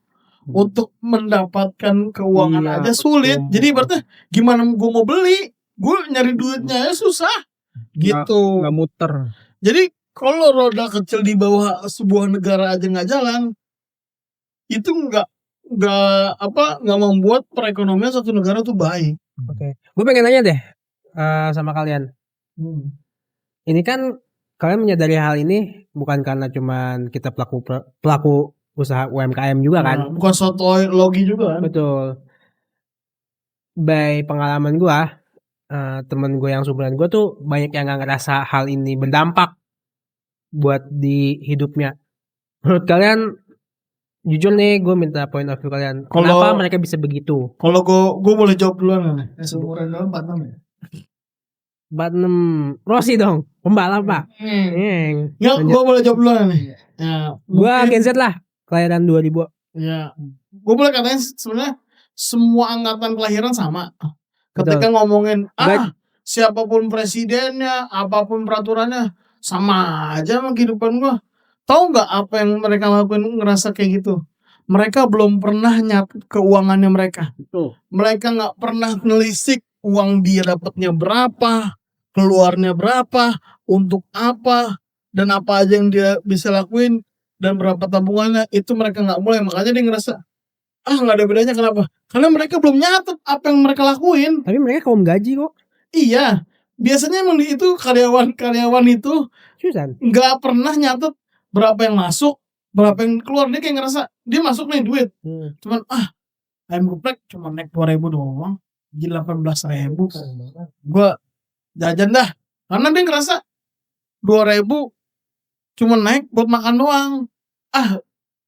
untuk mendapatkan keuangan aja sulit. Jadi berarti gimana gue mau beli, gue nyari duitnya susah gitu. Nggak muter. Jadi kalau roda kecil di bawah sebuah negara aja nggak jalan, itu nggak membuat perekonomian satu negara tuh baik. Oke. Gue pengen nanya deh sama kalian. Ini kan kalian menyadari hal ini bukan karena cuman kita pelaku usaha UMKM juga kan? Bukan sotoy logi juga kan? Betul. By pengalaman gue, temen gue yang seumuran gue tuh banyak yang gak ngerasa hal ini berdampak buat di hidupnya. Menurut kalian Jujur nih, gue minta point of view kalian. Kalau- Kenapa mereka bisa begitu? Kalau gue boleh jawab duluan nih. Seumuran doang 46 ya. 46 Rossi dong, pembalap pak. Ya, gue boleh jawab duluan nih. Ya, Gua mungkin- Gen Z lah, kelahiran 2000. Ya, gue boleh katanya sebenarnya semua angkatan kelahiran sama. Ketika Betul. ngomongin Baik. siapapun presidennya, apapun peraturannya, sama aja sama kehidupan gue. Tahu nggak apa yang mereka lakuin ngerasa kayak gitu? Mereka belum pernah nyatet keuangannya mereka. Betul. Mereka nggak pernah nelisik uang dia dapatnya berapa, keluarnya berapa, untuk apa, dan apa aja yang dia bisa lakuin dan berapa tabungannya, itu mereka nggak mulai. Makanya dia ngerasa nggak ada bedanya. Kenapa? Karena mereka belum nyatet apa yang mereka lakuin. Tapi mereka kaum gaji kok. Iya, biasanya emang itu karyawan itu Susan. nggak pernah nyatet berapa yang masuk, berapa yang keluar. Dia kayak ngerasa dia masuk nih duit, cuman ayam geprek cuma naik 2.000 doang, jadi 18.000. Gua jajan dah, karena dia ngerasa 2.000 cuma naik buat makan doang.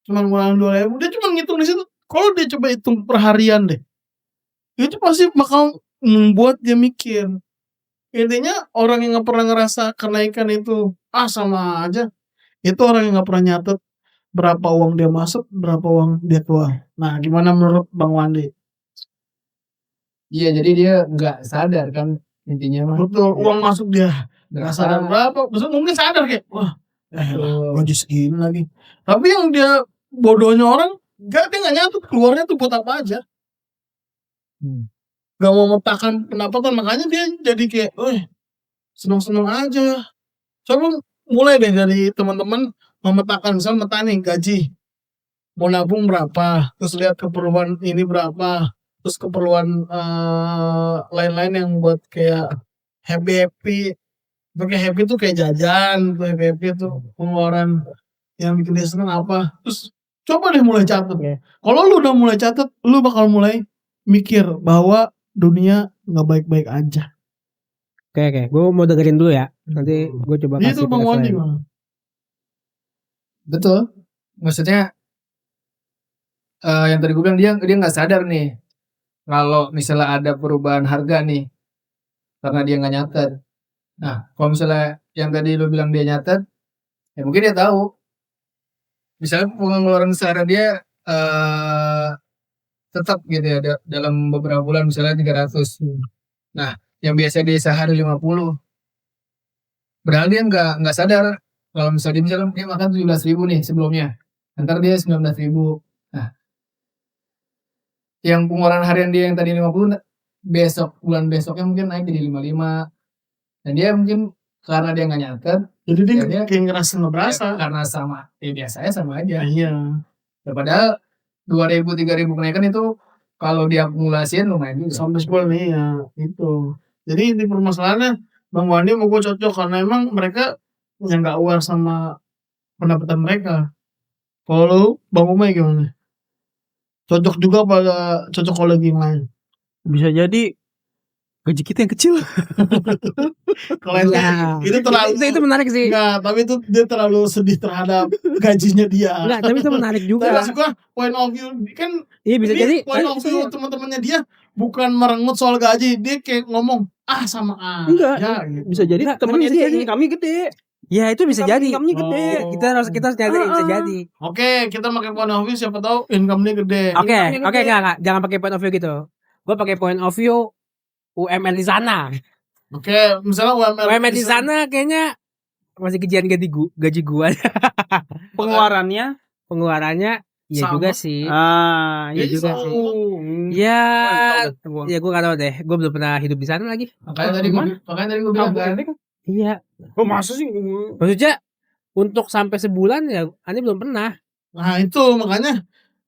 Cuman ngurangin 2.000. Dia cuma ngitung di situ. Kalau dia coba hitung per harian deh, itu pasti bakal membuat dia mikir. Intinya orang yang nggak pernah ngerasa kenaikan itu sama aja, itu orang yang nggak pernah nyatet berapa uang dia masuk, berapa uang dia keluar. Nah, gimana menurut Bang Wandi? Iya, jadi dia nggak sadar kan intinya mah. Betul, uang masuk dia nggak sadar berapa. berapa. Maksudnya mungkin sadar kayak, wah, Betul. gaji segini lagi. Tapi yang dia bodohnya orang, dia nggak nyatet keluarnya tuh buat apa aja. Gak mau memetakan pendapatan, makanya dia jadi kayak, seneng-seneng aja. Coba mulai deh dari teman-teman memetakan, misalnya meta nih gaji, mau nabung berapa, terus lihat keperluan ini berapa, terus keperluan lain-lain yang buat kayak happy. Kayak happy tuh kayak jajan, tuh happy tuh pengeluaran yang bikin dia seneng apa. Terus coba deh mulai catat. Kalau lu udah mulai catat, lu bakal mulai mikir bahwa dunia nggak baik-baik aja. Oke, gue mau dengerin dulu ya. Nanti gue coba kasih Itu Bang Wandi. pendapat. Betul. Maksudnya yang tadi gue bilang dia nggak sadar nih kalau misalnya ada perubahan harga nih karena dia nggak nyatet. Nah, kalau misalnya yang tadi lu bilang dia nyatet, ya mungkin dia tahu. Misalnya pengeluaran sehari dia tetap gitu ya dalam beberapa bulan misalnya 300. Nah, yang biasa dia sehari 50. Padahal dia nggak sadar kalau misalnya dia makan 17.000 nih sebelumnya. Ntar dia 19.000. Nah, yang pengeluaran harian dia yang tadi 50, bulan besoknya mungkin naik jadi 55. Dan dia mungkin karena dia nggak nyatet, Jadi dia dia kayak ngerasa nggak berasa. karena sama, biasanya sama aja. Iya. Ya, padahal 2.000 3.000 kenaikan itu kalau diakumulasiin lumayan juga. Sampai sebulan nih ya itu. Jadi ini permasalahannya Bang Wandi mau gue cocok karena emang mereka yang nggak aware sama pendapatan mereka. Kalau lu Bang Umay gimana? Cocok juga pada cocok kolegy yang lain. Bisa jadi gaji kita yang kecil. Kalau yang Ya. itu terlalu Itu menarik sih. enggak, tapi itu dia terlalu sedih terhadap gajinya dia. Enggak, tapi itu menarik Tapi juga. maksud gua point of view kan Iya bisa ini jadi. point of view teman-temannya dia bukan merengut soal gaji, dia kayak ngomong sama aja. Enggak, Gitu. bisa jadi Enggak, temannya tapi bisa dia jadi. kami gede. Ya itu bisa jadi. Income-nya gede. Oh. Kita harus nyadari bisa jadi. Oke, kita pakai point of view siapa tahu income-nya gede. Oke, Income-nya gede. enggak. Jangan pakai point of view gitu. Gue pakai point of view UMR di sana. Oke, misalnya UMR di sana kayaknya masih kejian gaji gua. Pengeluarannya iya Sama. juga sih. Iya Iya juga sama. sih. Ya, Gua. ya gue gak tahu deh. Gue belum pernah hidup di sana lagi. Makanya tadi gue bilang kan, Iya. Oh, masa sih? Maksudnya untuk sampai sebulan ya, Ani belum pernah. Nah, itu makanya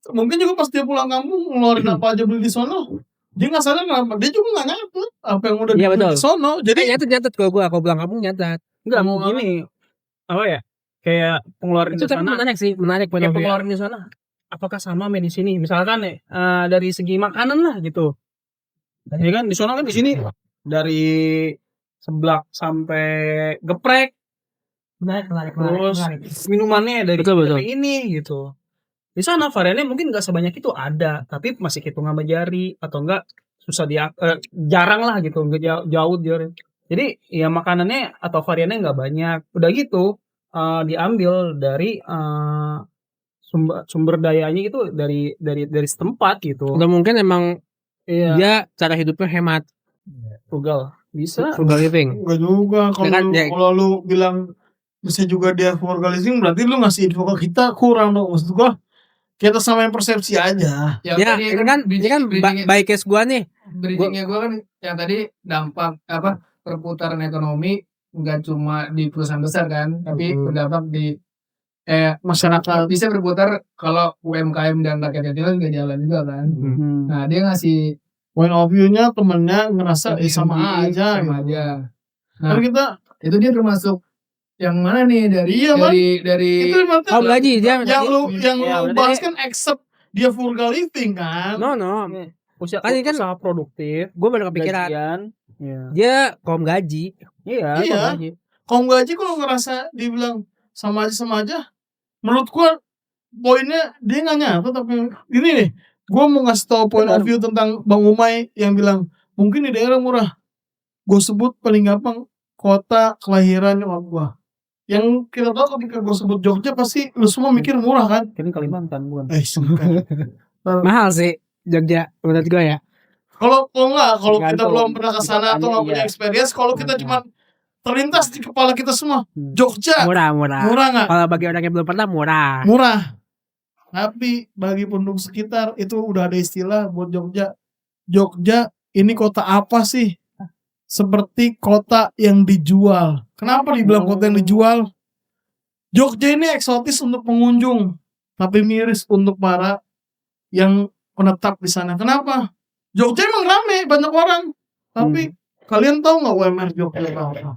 mungkin juga pas dia pulang kampung ngeluarin apa aja beli di sono. Dia nggak sadar kenapa. Dia juga nggak nyatet apa yang udah Iya, dibeli betul. di sono. Jadi nyatet kalau pulang kampung nyatet. Enggak, Mau gini. Apa ya? Kayak pengeluaran Itu di tapi sana. menarik point Kayak of view. pengeluaran di sana. Apakah sama main di sini? Misalkan nih dari segi makanan lah gitu. Ya kan di sana kan di sini dari seblak sampai geprek, Menarik. terus minumannya dari Betul. ini gitu. Di sana variannya mungkin nggak sebanyak itu ada, tapi masih hitung sama jari atau enggak susah jarang lah gitu, nggak jauh jauh. Jadi ya makanannya atau variannya nggak banyak. Udah gitu diambil dari sumber dayanya itu dari setempat gitu. Atau mungkin emang Iya, dia cara hidupnya hemat, frugal. Bisa. frugal living. Enggak juga Ya kan, ya. kalau lu bilang bisa juga dia frugal living, berarti lu ngasih info ke kita kurang dong. Maksud gua kita samain persepsi aja. Ya, tadi ini kan by case gua nih. bridgingnya gue kan yang tadi dampak perputaran ekonomi nggak cuma di perusahaan besar kan, tapi berdampak di Masyarakat. bisa berputar kalau UMKM dan rakyat kecil nggak jalan juga kan. Nah dia ngasih Point of view-nya temennya ngerasa sama aja. sama gitu. aja. Nah Tapi kita itu dia termasuk yang mana nih dari Iya, Man. dari itu berarti Oh, gaji dia. yang lu Ya, lu berarti- bahas kan accept dia frugal living kan. No. Usaha, Kan ini kan- usaha produktif, Gue baru kepikiran. gajian. Iya. Dia kaum gaji. Iya, Iya. gaji. Kalau gaji kalau ngerasa dibilang sama aja, menurut gua poinnya dia nggak nyata. Tapi ini nih, gua mau ngasih tau point of view tentang Bang Umay yang bilang mungkin di daerah murah. Gue sebut paling gampang kota kelahiran nyokap gua. Yang kita tahu ketika gue sebut Jogja pasti lu semua mikir murah kan? Ini Kalimantan bukan? Mahal sih Jogja menurut gue ya. Kalau kita Tergantung. belum pernah ke sana atau nggak Iya. punya experience, kalau kita cuma terlintas di kepala kita semua, Jogja Murah. murah nggak? Kalau bagi orang yang belum pernah murah. Murah. Tapi bagi penduduk sekitar itu udah ada istilah buat Jogja. Jogja ini kota apa sih? Seperti kota yang dijual. Kenapa dibilang kota yang dijual? Jogja ini eksotis untuk pengunjung, tapi miris untuk para yang menetap di sana. Kenapa? Jogja emang rame, banyak orang. Tapi kalian tahu nggak UMR Jogja berapa?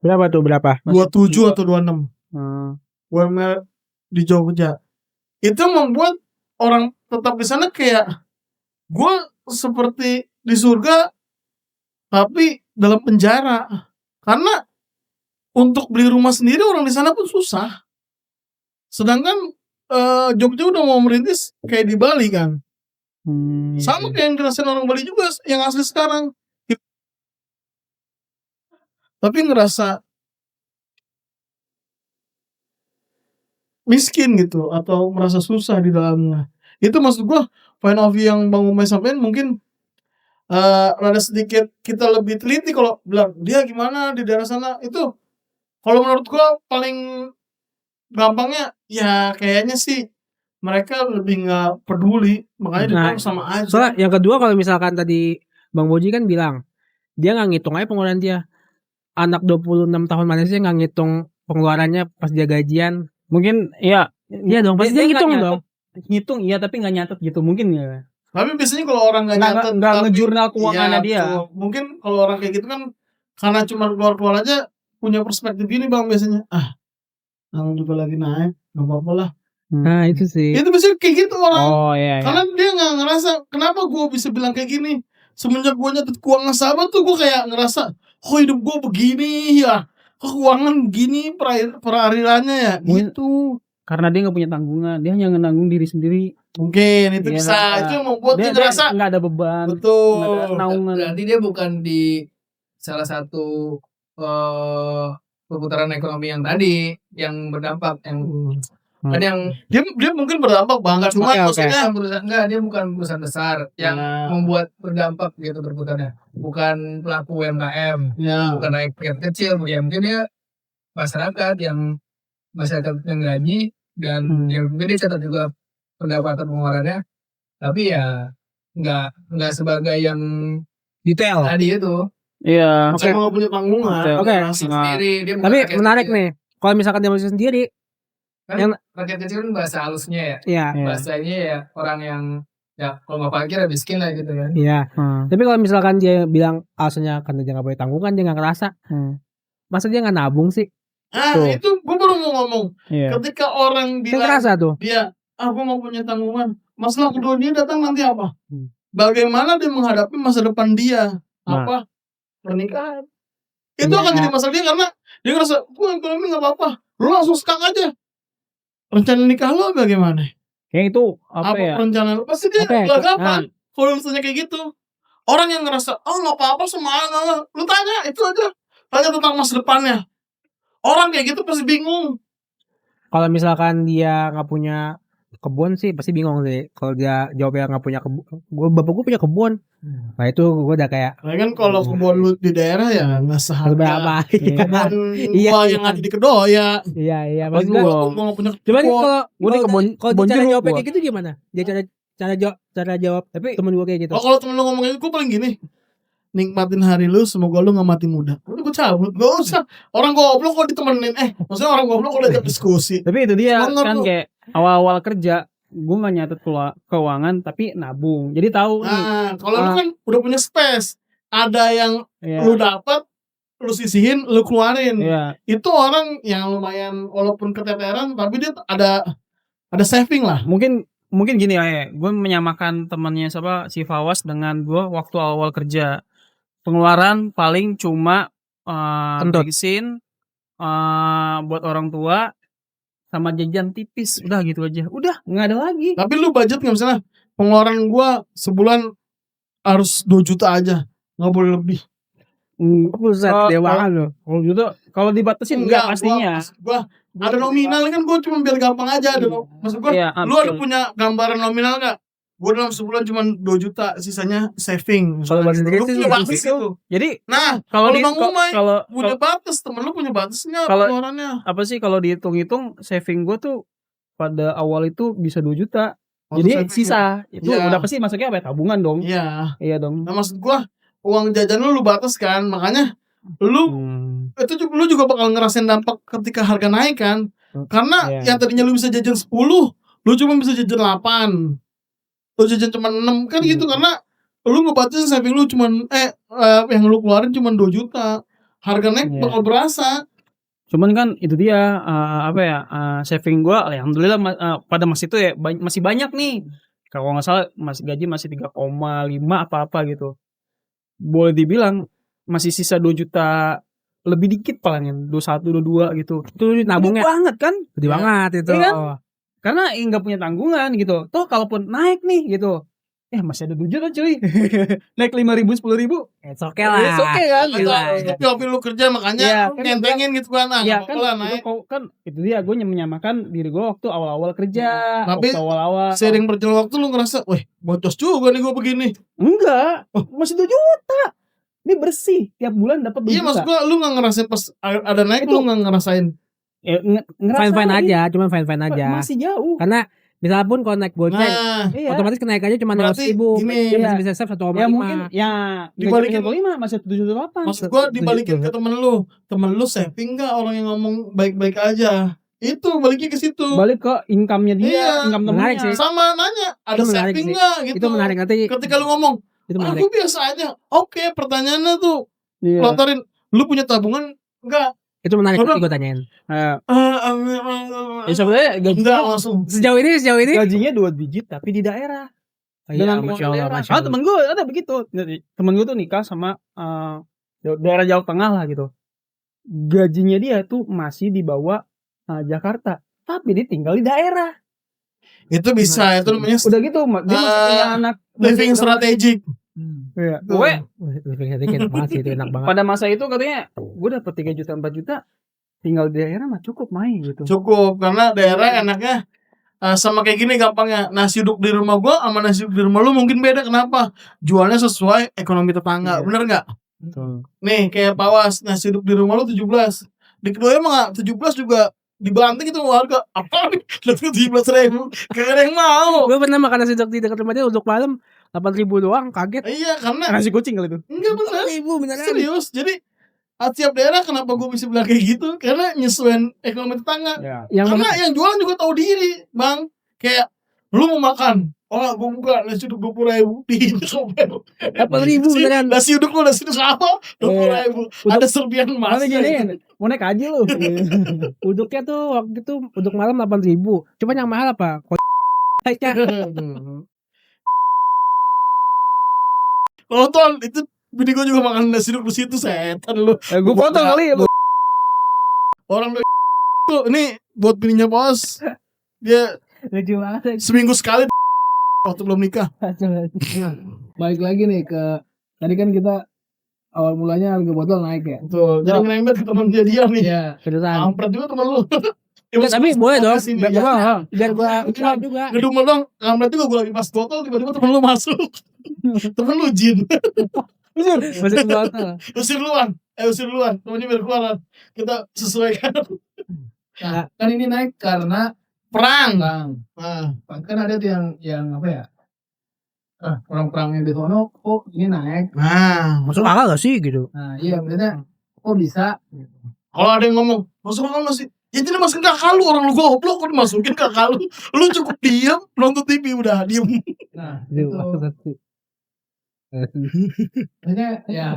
Berapa? 27 atau 26 Hmm. UMR di Jogja. Itu membuat orang tetap di sana kayak gue seperti di surga tapi dalam penjara. Karena untuk beli rumah sendiri orang di sana pun susah. Sedangkan Jogja udah mau merintis kayak di Bali kan. Sama kayak yang dirasain orang Bali juga yang asli sekarang. Tapi ngerasa miskin gitu atau merasa susah di dalamnya. Itu maksud gua point of view yang Bang Umay sampaikan mungkin rada sedikit kita lebih teliti kalau bilang dia gimana di daerah sana. Itu kalau menurut gua paling gampangnya ya kayaknya sih mereka lebih nggak peduli, makanya dibilang sama aja. Soalnya yang kedua kalau misalkan tadi Bang Boji kan bilang dia nggak ngitung aja pengeluaran dia. Anak 26 tahun mana sih nggak ngitung pengeluarannya pas dia gajian? Mungkin Iya. iya dong, pasti dia ngitung nggak dong. Ngitung iya, tapi nggak nyatet gitu mungkin ya. Tapi biasanya kalau orang nggak nyatet Nggak tapi- ngejurnal keuangannya Iya, dia. betul. Mungkin kalau orang kayak gitu kan karena cuma keluar aja punya perspektif gini Bang biasanya. Aku juga lagi naik, nggak apa-apa lah. Nah itu sih. Itu biasanya kayak gitu orang. Oh iya. Karena dia nggak ngerasa kenapa gue bisa bilang kayak gini. Semenjak gue nyatet keuangan sahabat tuh gue kayak ngerasa, kok hidup gue begini ya, kok keuangan begini peralirannya ya, gitu. Karena dia nggak punya tanggungan, dia hanya nanggung diri sendiri. Mungkin itu Iya, bisa, itu yang membuat dia ngerasa nggak ada beban, nggak ada betul. naungan. berarti dia bukan di salah satu perputaran ekonomi yang tadi yang berdampak yang kan yang Dia mungkin berdampak banget, cuma Oke. maksudnya perusahaan enggak, dia bukan perusahaan besar yang Ya. membuat berdampak gitu berputarnya, bukan pelaku UMKM, ya. bukan rakyat kecil, ya mungkin dia masyarakat yang gaji dan ya mungkin dia catat juga pendapatan pengeluarannya, tapi ya nggak sebagai yang Detail. tadi itu Iya. Saya nggak punya tanggungan. Oke. Ngerasa. sendiri. Dia bukan Tapi rakyat menarik kecil. nih. Kalau misalkan dia masih sendiri, Rakyat kecil kan bahasa halusnya ya, ya. Iya. bahasanya ya orang yang ya kalau nggak fakir ya miskin lah gitu kan. Iya. Tapi kalau misalkan dia bilang alasannya karena dia nggak punya tanggungan, dia nggak ngerasa. Masa dia nggak nabung sih? Tuh. Itu gue baru mau ngomong. Iya. Ketika orang Dia bilang ngerasa tuh. dia, gue mau punya tanggungan. Masalah kedua dia datang nanti apa? Bagaimana dia menghadapi masa depan dia? Apa? Pernikahan. Itu akan jadi masalah dia karena dia ngerasa, gue ekonomi nggak apa-apa. Lu langsung skak aja. Rencana nikah lo bagaimana? Kayak itu apa Apa ya? perencanaan lu? Pasti dia Oke, gelagapan. Kalau misalnya kayak gitu. Orang yang ngerasa, "Oh, nggak apa-apa semangat." Lu tanya, itu aja. Tanya tentang masa depannya. Orang kayak gitu pasti bingung. Kalau misalkan dia nggak punya kebun sih pasti bingung sih. Kalau dia jawabnya nggak punya kebun, bapak gue punya kebun. Nah itu gue udah kayak Nah, kan kalau kebun lu di daerah ya nggak seharga berapa? kebun Iya, gua iya. yang ada di Kedoya. Iya, Apalagi maksud gue. gua. Gua nggak punya Cuman kebun. Gua di kalau kebun cara jeruk jawabnya gua. kayak gitu gimana? Dia cara jawab Tapi temen gue kayak gitu. kalau temen lu ngomong gitu, gue paling gini, nikmatin hari lu, semoga lu gak mati muda. Udah gue cabut, gak usah. Orang goblok kok ditemenin, maksudnya orang goblok kok diajak diskusi. Tapi itu dia Bener kan lu. kayak awal-awal kerja gue nggak nyatet keuangan tapi nabung. Jadi tahu nih. Nah, kalau lu kan udah punya space, ada yang Iya. lu dapat, lu sisihin, lu keluarin. Iya. Itu orang yang lumayan walaupun keteteran, tapi dia ada saving lah. Mungkin gini ya, gue menyamakan temannya si Fawas dengan gue waktu awal kerja. Pengeluaran paling cuma Kentut. bensin, buat orang tua, sama jajan tipis, udah gitu aja. Udah, nggak ada lagi. Tapi lu budget nggak, misalnya pengeluaran gua sebulan harus 2 juta aja, nggak boleh lebih. Buset, dia banget loh. Kalau gitu, kalau dibatasin enggak pastinya. Gua ada nominal kan, gua cuma biar gampang aja. Maksud gua, Iya, lu ada betul. punya gambaran nominal nggak? Gua dalam sebulan cuma 2 juta, sisanya saving. Kalau bahasa Inggris Lu sih punya gitu. batas itu. Jadi Nah, kalau kalau Bang Umay kalau punya batas, temen lu punya batas nggak Kalau- pengeluarannya? apa sih kalau dihitung-hitung saving gue tuh pada awal itu bisa 2 juta. Waktu Jadi saving sisa itu Iya. udah pasti masuknya apa ya? Tabungan dong. Iya. Iya dong. Nah, maksud gua uang jajan lu batas kan, makanya lu lu juga bakal ngerasain dampak ketika harga naik kan. Karena Iya. yang tadinya lu bisa jajan 10, lu cuma bisa jajan 8. Lu jajan cuma 6 kan gitu, karena lu ngebatasin saving lu cuman yang lu keluarin cuma 2 juta. Harga naik Iya. bakal berasa. Cuman kan itu dia saving gue alhamdulillah pada masa itu ya masih banyak nih. Kalau nggak salah gaji masih 3,5 apa-apa gitu. Boleh dibilang masih sisa 2 juta lebih dikit paling 21 22 gitu. Itu nabungnya Gede banget kan? gede Iya. banget itu. Iya kan? Karena nggak punya tanggungan gitu. Toh kalaupun naik nih gitu, masih ada 2 juta cuy. Naik 5.000 10.000. Oke lah. It's okay kan? Itu Gitu. tapi lu kerja makanya Iya, lu kan nyentengin gitu kan. Iya Nggak kan, apa-apa lah itu naik. kan itu dia gue menyamakan diri gue waktu awal-awal kerja. Tapi Waktu awal-awal. Sering berjalan waktu lu ngerasa, "Wih, boncos juga nih gua begini." Enggak, masih 2 juta. Ini bersih, tiap bulan dapat 2 Iya, maksud juta. gua lu nggak ngerasain pas ada naik, Itu- lu nggak ngerasain. Fine-fine aja, cuman fine-fine aja. Masih jauh. Karena misalnya pun kalau naik Gojek, Nah, Iya. otomatis kenaikannya cuma 200 Berarti ribu. gini, Dia iya. masih bisa save 1,5. Ya mungkin Dibalikin- dibalikin 5 masih 7,8. maksud gua dibalikin ke temen lu saving nggak orang yang ngomong baik-baik aja? Itu baliknya ke situ. Balik ke income-nya dia, Iya. income Menarik temennya. sih. Sama nanya, ada Itu menarik saving sih. nggak gitu. Itu menarik nanti. Ketika lu ngomong, Itu menarik. aku biasa aja. Oke, pertanyaannya tuh Iya. lontarin, lu punya tabungan enggak? Itu menarik Orang- nanti gue tanyain. Ya sebenarnya Enggak langsung. Sejauh ini gajinya 2 digit tapi di daerah. Iya, Dengan Masya uang Allah, daerah. Masya Ah, Allah. temen gue ada begitu. Temen gue tuh nikah sama daerah Jawa Tengah lah gitu. Gajinya dia tuh masih di bawah Jakarta, tapi dia tinggal di daerah. Itu bisa, itu namanya Udah gitu, dia masih punya anak. living strategic. Iya. Tuh. Gue Enak banget sih, itu enak banget. pada masa itu katanya, gue dapet 3 juta 4 juta, tinggal di daerah mah cukup main gitu. Cukup, karena daerah enaknya sama kayak gini gampangnya. Nasi uduk di rumah gua sama nasi uduk di rumah lu mungkin beda. Kenapa? Jualnya sesuai ekonomi tetangga. Iya. Bener nggak? Betul. Nih kayak Pawas, nasi uduk di rumah lu 17. Di kedua emang 17 juga dibanting itu harga. Apa nih? 17.000. Gak ada yang mau. Gue pernah makan nasi uduk di dekat rumah dia untuk malam 8.000 doang, kaget. Iya, karena Nasi kucing kali itu. enggak bener. 8.000 beneran. Serius. Jadi tiap daerah kenapa gue bisa bilang kayak gitu? Karena nyesuaiin ekonomi tetangga. Ya. Yang Karena yang jualan juga tahu diri, Bang. Kayak lu mau makan, oh gue buka nasi uduk 20.000 di Sobel. 8.000 beneran. Nasi uduk lu nasi uduk sama 20.000. Ada serpian emas. Nanti gini, mau naik haji lu. Uduknya tuh waktu itu uduk malam 8.000. Cuman yang mahal apa? Kalau Ton itu bini gue juga makan nasi uduk di situ, setan lu. Gue foto kali. Orang tuh ini buat bininya bos. Dia Lucu banget. Seminggu sekali waktu belum nikah. Balik lagi nih ke tadi kan kita awal mulanya harga botol naik ya. Betul. Jadi ngerembet ke temen dia nih. Iya. Kedutaan. Kampret juga temen lu. Enggak, tapi boleh dong. Sini, Biar ya. biar gua kenal juga. Ngedumel dong. Kampret juga gue lagi pas botol tiba-tiba temen lu masuk. Temen lu jin. Masuk botol. Usir duluan. Temennya biar keluar. Kita sesuaikan. Nah, kan ini naik karena Perang. Nah, kan ada tuh yang apa ya? Perang-perangnya di sono kok ini naik. Nah, Masuk akal gak sih gitu? Nah, iya maksudnya kok bisa? kalau ada yang ngomong, masuk akal nggak sih? Ya tidak masukin kakak lu, orang lu goblok kok dimasukin kakak lu. Lu cukup diam nonton TV udah diem. Nah, Itu itu maksudnya ya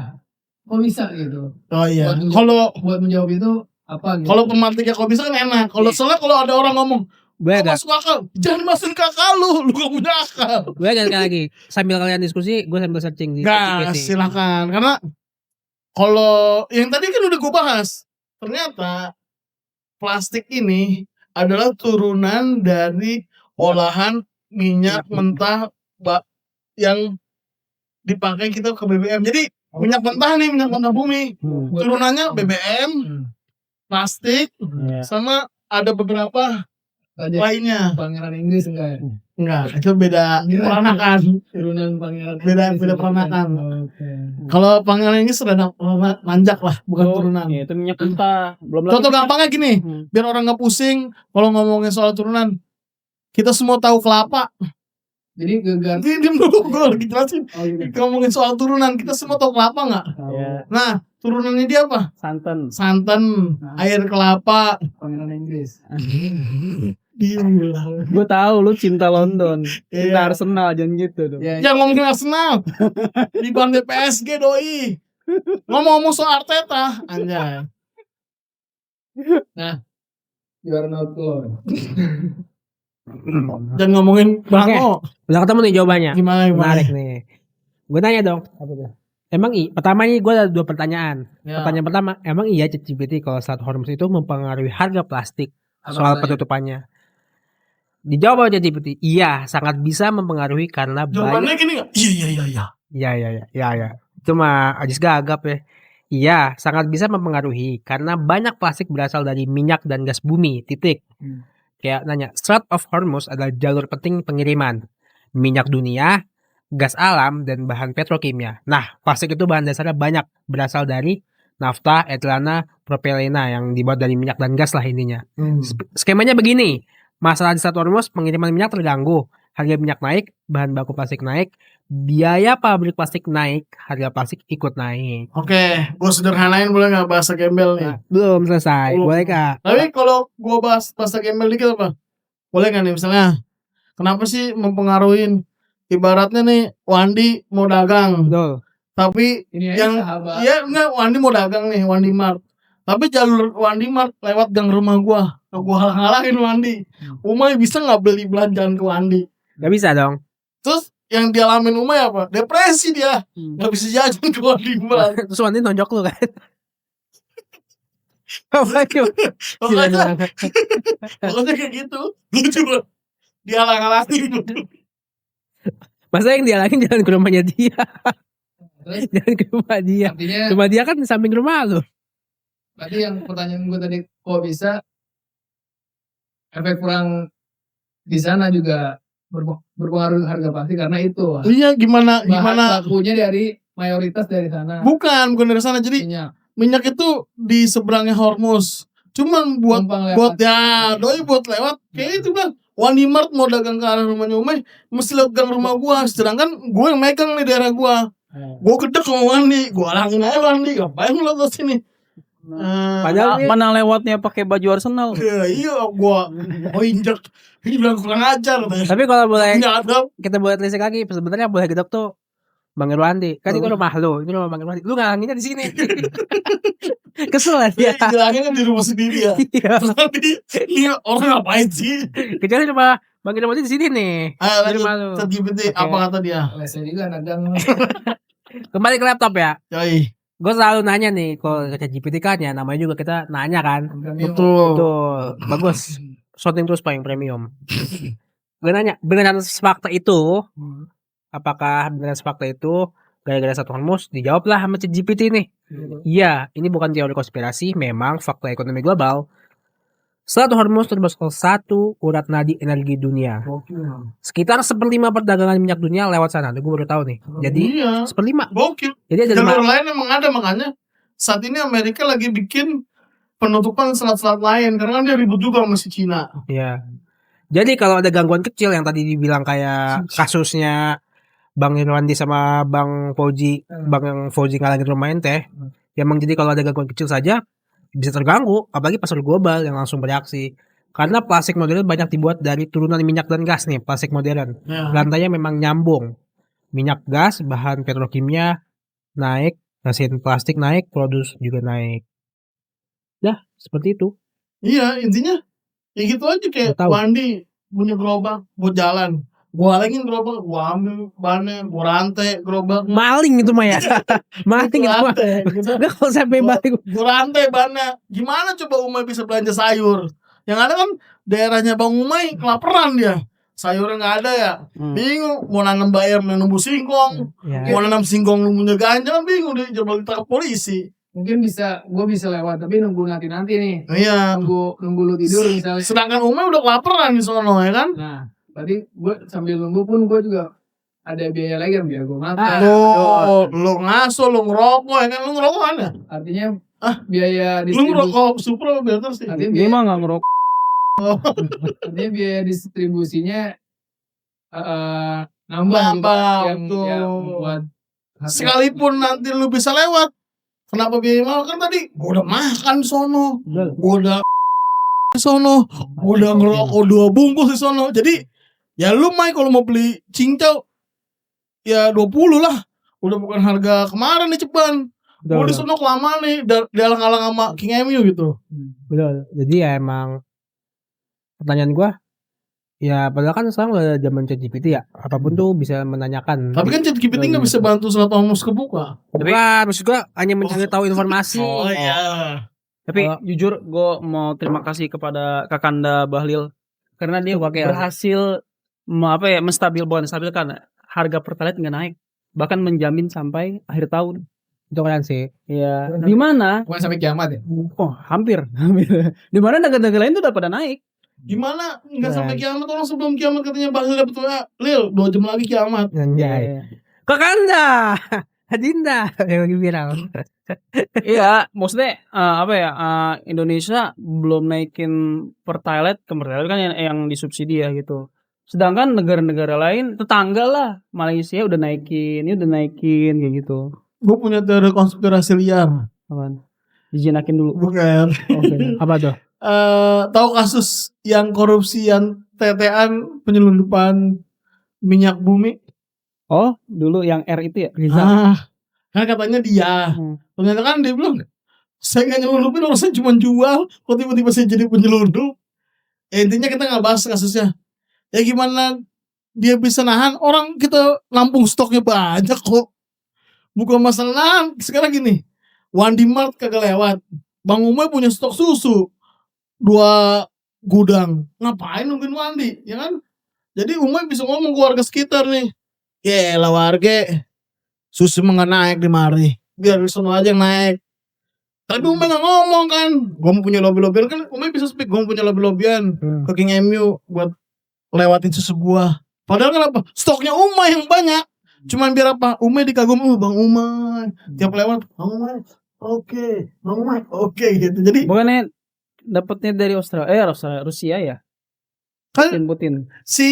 kok bisa gitu. Oh iya. Buat Kalau buat menjawab itu apa gitu? kalau pemantiknya kok bisa kan enak. Kalau soalnya kalau ada orang ngomong, Boleh "Oh, gak? masuk akal, jangan masukin kakak lu gak punya akal. Boleh gak sekali lagi? Sambil kalian diskusi, gue sambil searching di Gak, ChatGPT. silakan. Karena kalau yang tadi kan udah gue bahas, ternyata plastik ini adalah turunan dari olahan minyak mentah yang dipakai kita ke BBM. Jadi minyak mentah nih, minyak mentah bumi. Turunannya BBM, plastik, sama ada beberapa Aja lainnya. Pangeran Inggris enggak ya? Enggak, itu beda peranakan. Turunan Pangeran Beda Inggris. peranakan. Oke. Kalau pangeran ini sudah nanjak lah, bukan turunan. Iya, itu minyak mentah. Belum lagi. Contoh gampangnya gini, biar orang nggak pusing kalau ngomongin soal turunan. Kita semua tahu kelapa. Jadi gegar. Diam dulu, gue lagi jelasin. Oh gitu. Ngomongin soal turunan, kita semua tahu kelapa nggak? Iya, Nah, turunannya dia apa? santan. Santan, air kelapa. Pangeran Inggris. Diam bilang. Gue tahu lu cinta London, cinta Iya. Arsenal, jangan gitu dong. Ya, Yang ngomongin Arsenal di bandar PSG doi. Ngomong-ngomong soal Arteta, anjay. you are not alone. Dan ngomongin Bangko. Udah ketemu nih jawabannya. Gimana Menarik nih. Gue nanya dong. Emang pertama nih gue ada 2 pertanyaan. Ya. Pertanyaan pertama, emang iya ChatGPT kalau saat hormuz itu mempengaruhi harga plastik soal penutupannya? Dijawab oleh ChatGPT, iya sangat bisa mempengaruhi karena banyak. Jawabannya gini nggak? Iya. Iya. Itu mah Ajis gagap ya. Iya, sangat bisa mempengaruhi karena banyak plastik berasal dari minyak dan gas bumi. Titik. Kayak nanya, Strait of Hormuz adalah jalur penting pengiriman minyak dunia, gas alam, dan bahan petrokimia. Nah, plastik itu bahan dasarnya banyak berasal dari nafta, etilena, propelena yang dibuat dari minyak dan gas lah intinya. Skemanya begini, masalah di Strait of Hormuz pengiriman minyak terganggu, harga minyak naik, bahan baku plastik naik, biaya pabrik plastik naik, harga plastik ikut naik. Oke, gue sederhanain boleh nggak bahasa gembel nih? Nah, belum selesai, Belum. boleh kak? Tapi kalau gue bahas bahasa gembel dikit apa? Boleh nggak nih misalnya? Kenapa sih mempengaruhi? Ibaratnya nih Wandi mau dagang, Betul. tapi Ini yang sahabat. ya enggak Wandi mau dagang nih Wandi Mart. Tapi jalur Wandi Mart lewat gang rumah gua halang-halangin Wandi. Umay bisa nggak beli belanjaan ke Wandi? Gak bisa dong. Terus yang dialamin Umay apa? Depresi dia, nggak bisa jajan ke Wandi Mart. Terus Wandi nonjok lu kan? Apa Pokoknya kayak gitu. Lucu banget. Dihalang-halangin. Masa yang dihalangin jalan ke rumahnya dia. Terus Jalan ke rumah dia. artinya Rumah dia kan di samping rumah lu. berarti yang pertanyaan gue tadi kok bisa efek kurang di sana juga berpengaruh harga plastik karena itu Iya, gimana bahan bakunya dari mayoritas dari sana. Bukan dari sana. Jadi Minyak. minyak itu di seberangnya Hormuz. Cuman buat Numpang lewat. buat ya doi buat lewat kayak itu bilang Wandi Mart mau dagang ke arah rumahnya Umay mesti lewat gang rumah gua, sedangkan gue yang megang nih daerah gua. Gua gedek sama Wandi, gua halangin aja Wandi, ngapain lu lewat sini? Padahal dia- Mana lewatnya pakai baju Arsenal? Iya gua injek. Ini bilang kurang ajar katanya. Tapi kalau boleh Nggak ada. kita buat listrik lagi, sebenarnya boleh gedok tuh Bang Irwandi. Kan itu rumah lu, ini rumah Bang Irwandi. Lu ngalanginnya di sini. Kesel lah dia. Jelasinnya di rumah sendiri ya. Iya. Tapi ini orang ngapain sih? Kecuali rumah Bang Irwandi di sini nih. Ayo Di rumah lu. lanjut ChatGPT Oke. apa kata dia? Saya juga dagang. Kembali ke laptop ya. Yoi. Gue selalu nanya nih, kalau ke ChatGPT kan ya namanya juga kita nanya kan. Betul. Betul, bagus. shooting terus Pak yang premium. Gue nanya, beneran fakta itu? Apakah beneran fakta itu gara-gara satu hormus? Dijawablah sama ChatGPT nih. Iya, ini bukan teori konspirasi, memang fakta ekonomi global. Satu hormus termasuk satu urat nadi energi dunia. Sekitar 1/5 perdagangan minyak dunia lewat sana. Gue baru tahu nih. Jadi Iya. 1/5. Gokil. Jadi ada Jalur 5. lain emang ada, makanya saat ini Amerika lagi bikin penutupan selat-selat lain karena kan dia ribut juga sama si Cina. Iya. Jadi kalau ada gangguan kecil yang tadi dibilang kayak kasusnya Bang Irwandi sama Bang Fauzi, Bang yang Fauzi ngalangin rumah ente, ya emang jadi kalau ada gangguan kecil saja bisa terganggu, apalagi pasar global yang langsung bereaksi. Karena plastik modern banyak dibuat dari turunan minyak dan gas nih, plastik modern. Ya. Rantainya memang nyambung. Minyak, gas, bahan petrokimia naik, mesin plastik naik, produksi juga naik. Dah, seperti itu. Iya, intinya ya gitu aja kayak Nggak tahu. Wandi punya gerobak buat jalan. Gua alengin gerobak, gua ambil bannya, gua rantai gerobak. Maling itu mah ya. Maling itu mah. rantai, gitu. Nggak, kalau sampai balik. Gua rantai bannya. Gimana coba Umay bisa belanja sayur? Yang ada kan daerahnya Bang Umay kelaparan dia. Sayurnya nggak ada ya. Bingung mau nanam bayam yang nunggu singkong. Ya. Mau nanam singkong nunggunya ganja kan bingung dia coba ditangkap polisi. Mungkin gue bisa lewat tapi nunggu nanti nih. Iya. Nunggu lu tidur misalnya. Sedangkan Umay udah kelaparan di sono ya kan. Nah, berarti gue sambil nunggu pun gue juga ada biaya lagi kan biar gue makan. Oh, lu ngaso, lu ngerokok ya kan, lu ngerokok kan ya? Artinya biaya Lu distribusi. ngerokok Supra better sih. Artinya Dia biaya, mah nggak ngerokok. artinya biaya distribusinya nambah gitu, Nambah, yang betul. buat Sekalipun nanti lu bisa lewat, kenapa biaya mahal? Kan tadi gua udah makan di sono, gua udah di sono, gua udah ngerokok 2 bungkus di sono. Jadi ya lu Mai kalau mau beli cincau ya 20 lah. Udah bukan harga kemarin nih Ceban. Gua di sono kelamaan nih, dialang-alang sama King Emu gitu. Betul. Jadi ya emang pertanyaan gua ya padahal kan sekarang udah zaman ChatGPT ya. Apapun tuh bisa menanyakan. Tapi kan ChatGPT nggak bisa bantu selat hormus kebuka. Bukan, maksud gua hanya mencari tahu informasi. Oh iya. Tapi Kalau- jujur gue mau terima kasih kepada Kakanda Bahlil karena dia Oke. berhasil menstabilkan harga pertalite nggak naik, bahkan menjamin sampai akhir tahun. Itu keren sih. Ya, di mana? bukan sampai kiamat ya. Oh, hampir. Di mana negara-negara lain tuh udah pada naik. Gimana? Nggak Nah. sampai kiamat, orang sebelum kiamat katanya Bahlil dapet WA, Lil 2 jam lagi kiamat. Anjay. Kakanda, Adinda yang lagi viral. Iya, maksudnya Indonesia belum naikin pertalite kan yang disubsidi ya gitu. Sedangkan negara-negara lain tetangga lah, Malaysia udah naikin, ini udah naikin kayak gitu. Gue punya teori konspirasi liar. Apaan? Dijinakin dulu. Bukan. Oke. Apa tuh? Tahu kasus yang korupsi yang tetean penyelundupan minyak bumi? Oh, dulu yang R itu ya? Kan katanya dia. Hmm. Ternyata kan dia bilang, saya nggak nyelundupin, orang saya cuma jual. Kok tiba-tiba saya jadi penyelundup? Intinya kita nggak bahas kasusnya. Ya gimana dia bisa nahan? Orang kita nampung stoknya banyak kok. Bukan masalah nahan. Sekarang gini, Wandi Mart kagak lewat. Bang Umay punya stok susu 2 gudang. Ngapain nungguin Wandi? Ya kan? Jadi Umay bisa ngomong ke warga sekitar nih. Yelah warga, susu mah nggak naik di mari. Biar di sono aja yang naik. Tapi Umay nggak ngomong kan. Gue mau punya lobby-lobbyan kan. Umay bisa speak. Gue mau punya lobby-lobbyan ke King MU buat lewatin susu gua. Padahal kenapa? Stoknya Umay yang banyak. Cuman biar apa? Umay dikagum, Bang Umay. Tiap lewat, Bang Umay, oke. Bang Umay, oke gitu. Jadi Bukannya dapatnya dari Rusia ya? kan Putin. si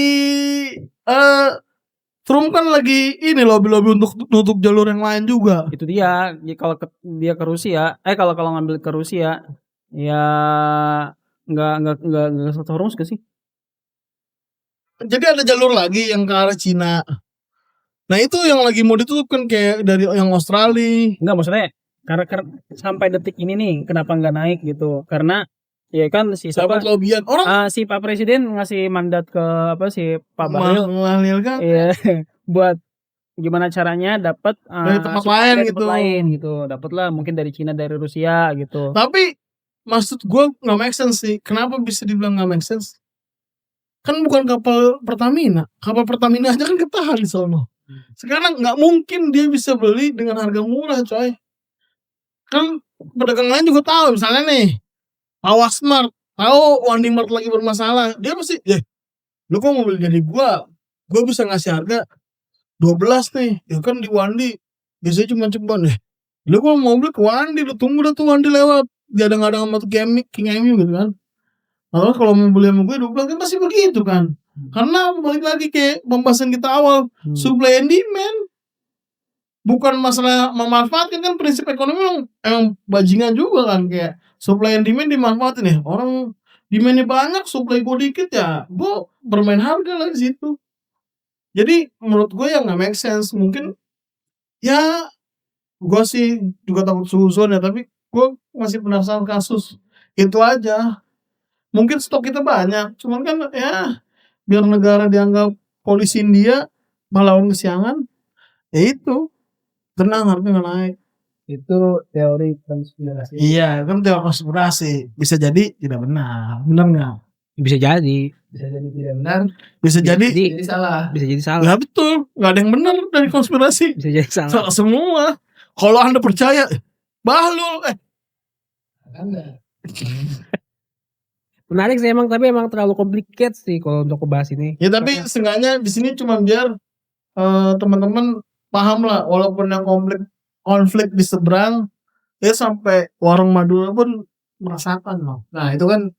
Trump kan lagi ini lobby-lobby untuk nutup jalur yang lain juga. Itu dia. Kalau dia ke Rusia, kalau ngambil ke Rusia, ya nggak satu hormus ke sih? Jadi ada jalur lagi yang ke arah Cina. Nah itu yang lagi mau ditutup kan kayak dari yang Australia. Enggak, maksudnya karena sampai detik ini nih kenapa nggak naik gitu? Karena ya kan Dapat lobbyan orang si Pak Presiden ngasih mandat ke si Pak Bahlil Bahlil kan. ya buat gimana caranya dapat Dari tempat supply lain dari gitu. tempat lain gitu. Dapatlah mungkin dari Cina, dari Rusia gitu. Tapi maksud gue nggak make sense sih. Kenapa bisa dibilang nggak make sense? Kan bukan kapal Pertamina aja kan ketahan di sono. Sekarang nggak mungkin dia bisa beli dengan harga murah, coy. Kan pedagang lain juga tahu, misalnya nih Awasmart, tahu Wandimart lagi bermasalah, dia pasti, lu kok mau beli dari gua bisa ngasih harga 12 nih, ya kan di Wandi biasanya cuma ceban deh. Lu kok mau beli ke Wandi, lu tunggu dah tuh Wandi lewat, diadang-adang sama tuh King Emi gitu kan. Lalu kalau mau beli sama gue 12 kan pasti begitu kan. Karena balik lagi kayak pembahasan kita awal, supply and demand. Bukan masalah memanfaatkan, kan prinsip ekonomi emang bajingan juga kan, kayak supply and demand dimanfaatin ya. Orang demandnya banyak, supply gue dikit, ya gue bermain harga lah di situ. Jadi menurut gue yang nggak make sense. Mungkin ya gue sih juga takut suzon ya, tapi gue masih penasaran kasus itu aja. Mungkin stok kita banyak, cuman kan ya biar negara dianggap polisi India melawan kesiangan, ya itu tenang harga nggak naik. Itu teori konspirasi. Iya, kan teori konspirasi. Bisa jadi tidak benar nggak? Bisa jadi Bisa jadi tidak benar, Bisa jadi jadi salah. bisa jadi salah, nggak betul, nggak ada yang benar dari konspirasi. bisa jadi salah. Salah semua. Kalau Anda percaya, bahlul. Anda. Menarik sih emang, tapi emang terlalu complicated sih kalau untuk bahas ini. Ya tapi seenggaknya di sini cuma biar teman-teman paham lah, walaupun yang konflik di seberang, ya sampai warung Madura pun merasakan loh. Nah itu kan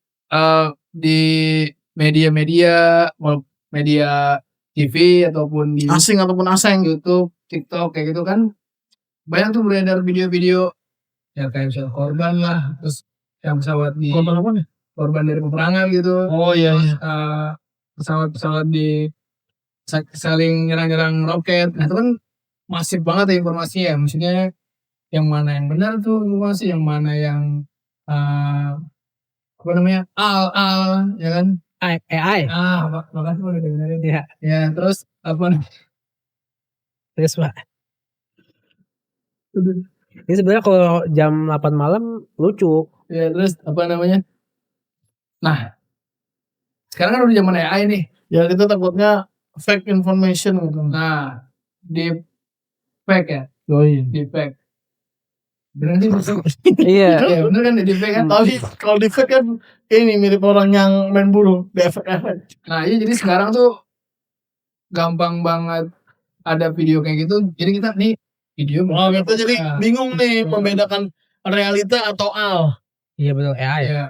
di media-media TV ataupun di Asing ataupun asing. YouTube, TikTok kayak gitu kan banyak tuh beredar video-video ya kayak misalnya korban lah, terus yang pesawat di Korban apa nih? korban dari peperangan gitu. Oh iya. Pesawat-pesawat di saling nyerang-nyerang roket. Nah itu kan masif banget ya informasinya ya. Maksudnya yang mana yang benar tuh informasi, yang mana yang apa namanya al ya kan. AI. Makasih udah dengerin. Iya. Ya terus apa Terus Pak. Ini sebenarnya kalau jam 8 malam lucu. ya terus apa namanya. Nah sekarang kan udah zaman AI nih. Ya kita takutnya fake information gitu. Nah deep fake ya, Oh iya. deep fake. Bener sih betul. Iya. Ya bener kan deep fake kan. Tapi kalau di fake kan ini mirip orang yang main burung, di efek-efek. Nah iya jadi sekarang tuh gampang banget ada video kayak gitu. Jadi kita nih video. Oh kita jadi bingung nih membedakan realita atau al. Iya betul, AI. Ya,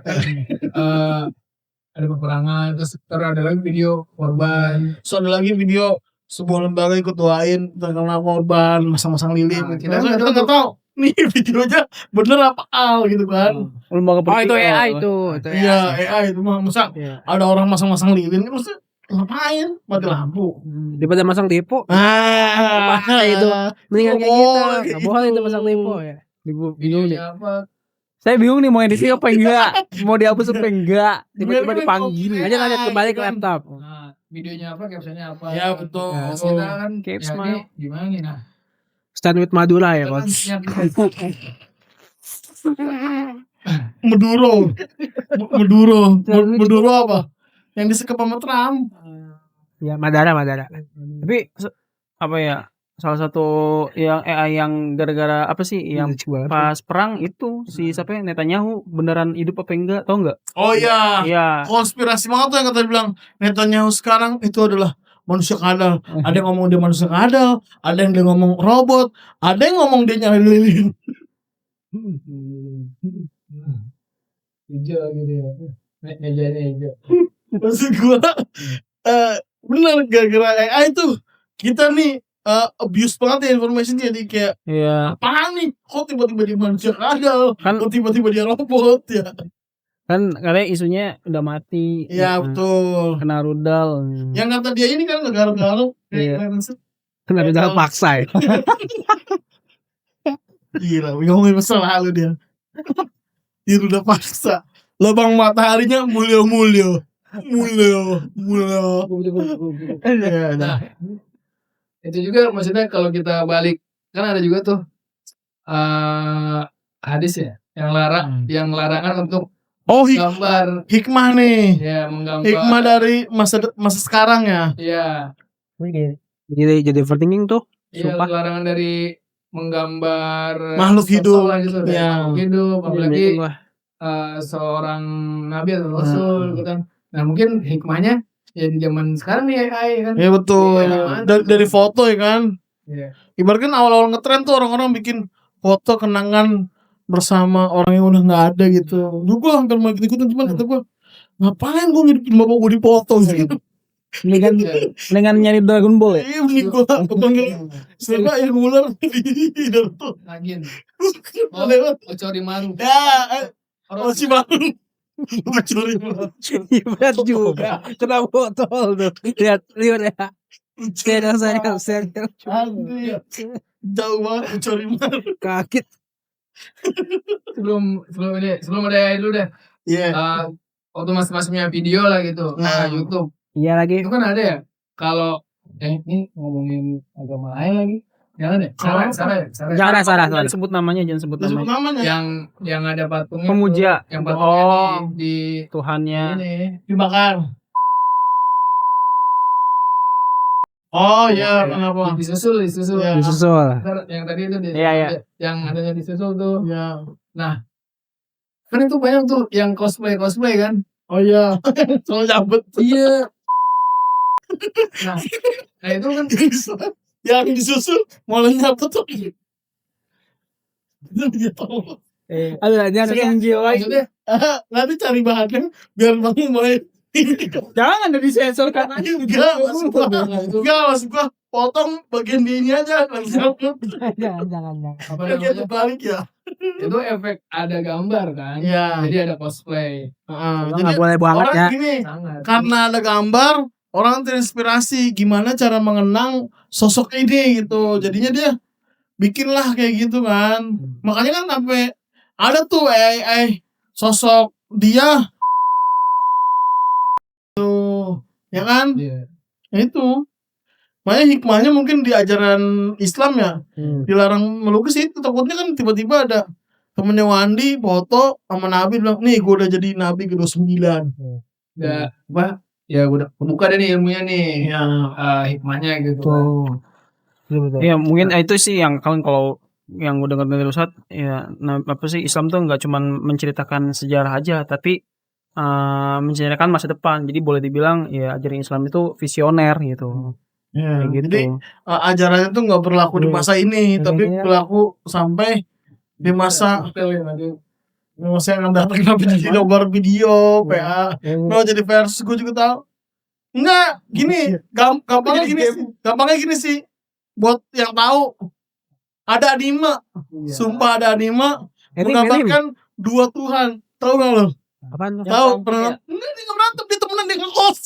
ada peperangan, terus ada lagi video korban. So ada lagi video sebuah lembaga ikut doain terkena korban masang-masang lilin. Nah, Kita kita nggak tahu nih videonya bener apa al gitu kan. Lembaga Oh itu penting. AI itu. Iya AI itu mah, masa Iya. ada orang masang-masang lilin kan, mesti ngapain mati lampu. Daripada masang tipu, Itu mendingan kayak Oh, gitu. Nggak gitu. boleh itu masang tipu ya. Bingung nih. Videonya apa? Saya bingung nih mau edit apa enggak, mau dihapus apa enggak, tiba-tiba Biar- dipanggil. Lanjut kembali ke laptop. Nah, videonya apa, captionnya apa? Ya, betul. Nah, kita kan Keep ya, smile. ini gimana nih nah? Stand with Madura ya, Kita kan Coach. siap- Meduro apa? Yang disekap sama Trump. Ya, Madara. Tapi apa ya? Salah satu yang AI yang gara-gara apa sih yang Lucu banget. pas perang itu si siapa ya, Netanyahu beneran hidup apa enggak, tau enggak? Oh iya, Iya. konspirasi banget tuh yang kata bilang Netanyahu sekarang itu adalah manusia kadal. Ada yang ngomong dia manusia kadal, ada yang dia ngomong robot, ada yang ngomong dia nyari lilin. hijau gitu ya. Mejanya hijau. Maksud gua bener gara-gara AI tuh kita nih abuse banget ya information, jadi kayak Iya. apaan nih, kok tiba-tiba dia manusia kadal, Kan- kok tiba-tiba dia robot ya. Kan katanya isunya udah mati. Iya betul. Kena rudal. Yang kata dia ini kan garuk-garuk Iya. kayak Kenapa jangan paksa ya? gila, ngomongin masalah lu dia. Dia udah paksa. Lubang mataharinya mulio. Ya, Nah, itu juga maksudnya kalau kita balik kan ada juga tuh hadis ya. yang larangan untuk Oh, gambar hikmah nih. ya menggambar Hikmah dari masa sekarang ya. ya Jadi overthinking tuh. iya Sumpah. larangan dari menggambar Makhluk sosok hidup. lah gitu dari Ya. makhluk hidup apalagi Gua. seorang nabi atau rasul gitu kan. Nah mungkin hikmahnya ya di zaman sekarang nih AI kan. Ya betul. Iya, Dari foto ya kan. Iya. Ibaratkan awal-awal ngetren tuh orang-orang bikin foto kenangan bersama orang yang udah nggak ada gitu. Dulu gua hampir mau ikut-ikutan cuman kata gua ngapain gua ngidupin bapak gua di foto gitu. Mendingan nyari Dragon Ball ya. Iya mending gua panggil siapa yang ular di dalam Lagian lewat. Ocori Maru. Ya, si baru. Mencuri. Iya berat juga. Kena botol tuh. Lihat ya. Serial. Aduh, jauh banget mencuri baru. Kaget. Sebelum ada AI dulu deh. Iya. Waktu masuknya video lah gitu, YouTube. Iya lagi. Itu kan ada ya. Kalau ini ngomongin agama lain lagi. Jangan deh. Sarah. Jangan sebut namanya, jangan sebut Disebut namanya. namanya. Yang ada patungnya. Pemuja. Yang patungnya di Tuhannya. ini. Dibakar. Oh iya, kenapa? Disusul. Ya. Disusul. Yang tadi itu Iya. yang adanya disusul tuh. Ya. Kan itu banyak tuh yang cosplay kan. Oh iya. Soal cabut. Iya. Nah itu kan yang disusul malah nyabut tuh. Itu dia tahu. Ada yang maksudnya Nanti cari bahannya biar bangun mulai. Jangan ada disensor kan. Enggak, maksud gua potong bagian ini aja langsung nyabut. Jangan. apa Kayak namanya? balik ya. Itu efek ada gambar kan. Iya. Jadi ada cosplay. Jadi Nggak boleh banget orang ya. gini, Sangat. karena ada gambar, orang terinspirasi gimana cara mengenang sosok ini gitu. Jadinya dia bikinlah kayak gitu kan. Makanya kan sampai ada tuh AI sosok dia tuh, ya kan? Iya. Ya itu. Makanya hikmahnya mungkin di ajaran Islam ya. Dilarang melukis itu, takutnya kan tiba-tiba ada temennya Wandi foto sama Nabi bilang, nih gue udah jadi Nabi ke-29. Udah apa? Ya udah kebuka deh nih ilmunya nih. Ya. Hikmahnya gitu kan. Betul. Ya mungkin itu sih yang kalau yang udah denger dari Ustadz ya apa sih Islam tuh nggak cuman menceritakan sejarah aja tapi menceritakan masa depan. Jadi boleh dibilang ya ajaran Islam itu visioner gitu. Ya, Kayak gitu. jadi ajarannya tuh nggak berlaku di masa ini, tapi berlaku sampai di masa yang akan datang. Kenapa jadi nobar video, PA, mau jadi versus, gue juga tahu. Enggak, gini, gampangnya gini sih, buat yang tahu, ada anime, sumpah ada anime, menggambarkan dua Tuhan, tahu nggak lo? Apaan tuh? Tahu pernah? Enggak, dia nggak berantem, dia temenan, dia ngekos.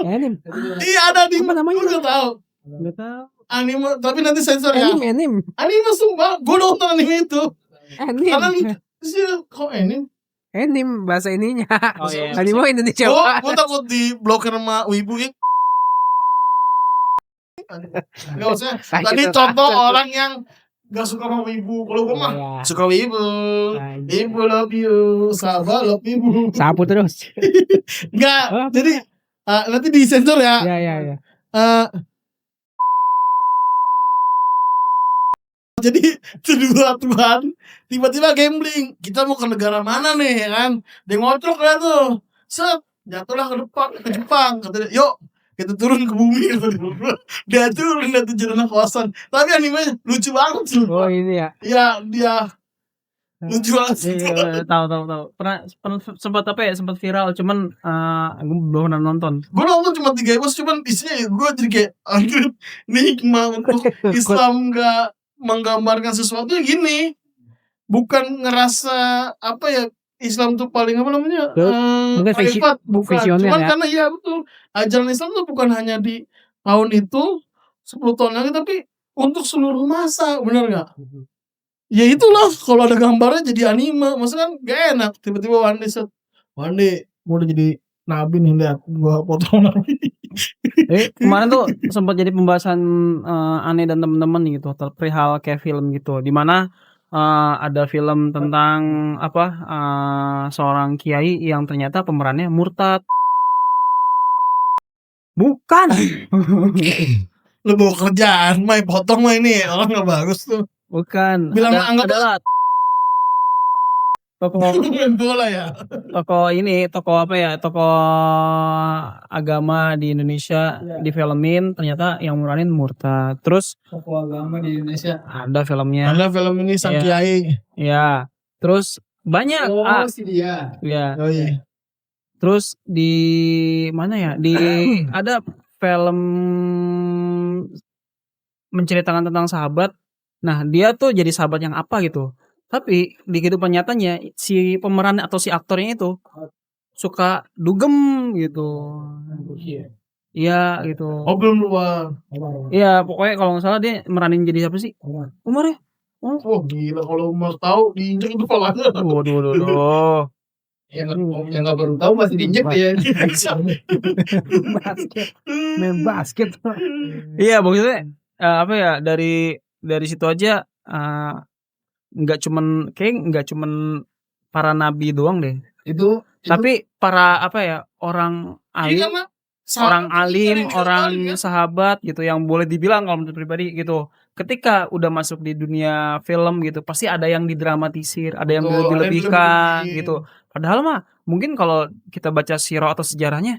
Anime. Iya ada anime, Apa namanya? gue nggak tahu. Nggak tahu. Anime, tapi nanti sensor ya. Anime. Anime sumpah, gue nonton anime itu. Karena Anime. sih kok anime? Anime bahasa ininya. Oh, iya. Anime Indonesia. Gue takut di blokir sama wibu ya. Gak usah. Tadi contoh orang yang gak suka sama wibu. Kalau gue mah suka wibu. Wibu love you, sahabat love wibu. Sapu terus. Enggak, jadi nanti disensor ya. Iya. Jadi kedua Tuhan tiba-tiba gambling, kita mau ke negara mana nih ya kan, dia ngocok lah tuh, set jatuhlah ke depan ke Jepang, kata dia, yuk kita turun ke bumi, dia turun dari jurnal kawasan, tapi animenya lucu banget sih. Oh ini ya. Ya dia lucu banget. Iya, tahu. Pernah sempat sempat viral, cuman gue belum pernah nonton. Gue nonton cuma 3 episode, cuman isinya gue jadi kayak anjir, ini hikmah untuk Islam gak menggambarkan sesuatu ya gini, bukan ngerasa apa ya Islam tuh paling apa namanya hebat, bukan, cuman ya? Karena iya betul ajaran Islam tuh bukan hanya di tahun itu 10 tahun lagi, tapi untuk seluruh masa, benar nggak? Ya itulah kalau ada gambarnya jadi anime, maksudnya kan gak enak tiba-tiba Wandi mau udah jadi nabi nih, lihat gua potong nabi. Kemarin tuh sempat jadi pembahasan aneh dan teman-teman gitu perihal kayak film gitu, dimana ada film tentang apa, seorang kiai yang ternyata pemerannya murtad. Bukan. Lu bawa kerjaan, Mai, potong mah ini orang nggak bagus tuh. Bukan. Bilang anggap Adalah tokoh main bola ya. tokoh apa ya, tokoh agama di Indonesia difilmin ternyata yang meranin murtad. Terus Tokoh agama di Indonesia. ada filmnya. Ada film ini Sang Iya. Kiai. Ya. Terus banyak Oh, si dia. ya. Oh iya. Terus di mana ya? Di ada film menceritakan tentang sahabat. Nah, dia tuh jadi sahabat yang apa gitu. Tapi di kehidupan nyatanya si pemeran atau si aktornya itu suka dugem gitu. Iya gitu. Oh belum luar. Iya, pokoknya kalau nggak salah dia meranin jadi siapa sih? Umar ya? Oh gila kalau mau tahu diinjek itu kepalanya. Waduh. Yang nggak baru tahu masih diinjek ya. Main basket. Iya, maksudnya apa ya, dari situ aja nggak cuman para nabi doang deh. Itu Tapi para apa ya, orang Ini alim, kan mah orang sahabat alim, kita orang yang kan? sahabat gitu yang boleh dibilang kalau menurut pribadi gitu. Ketika udah masuk di dunia film gitu, pasti ada yang didramatisir, ada yang Betul, ada yang dilebih-lebihkan dilebih-lebihin. gitu. Padahal mah mungkin kalau kita baca sirah atau sejarahnya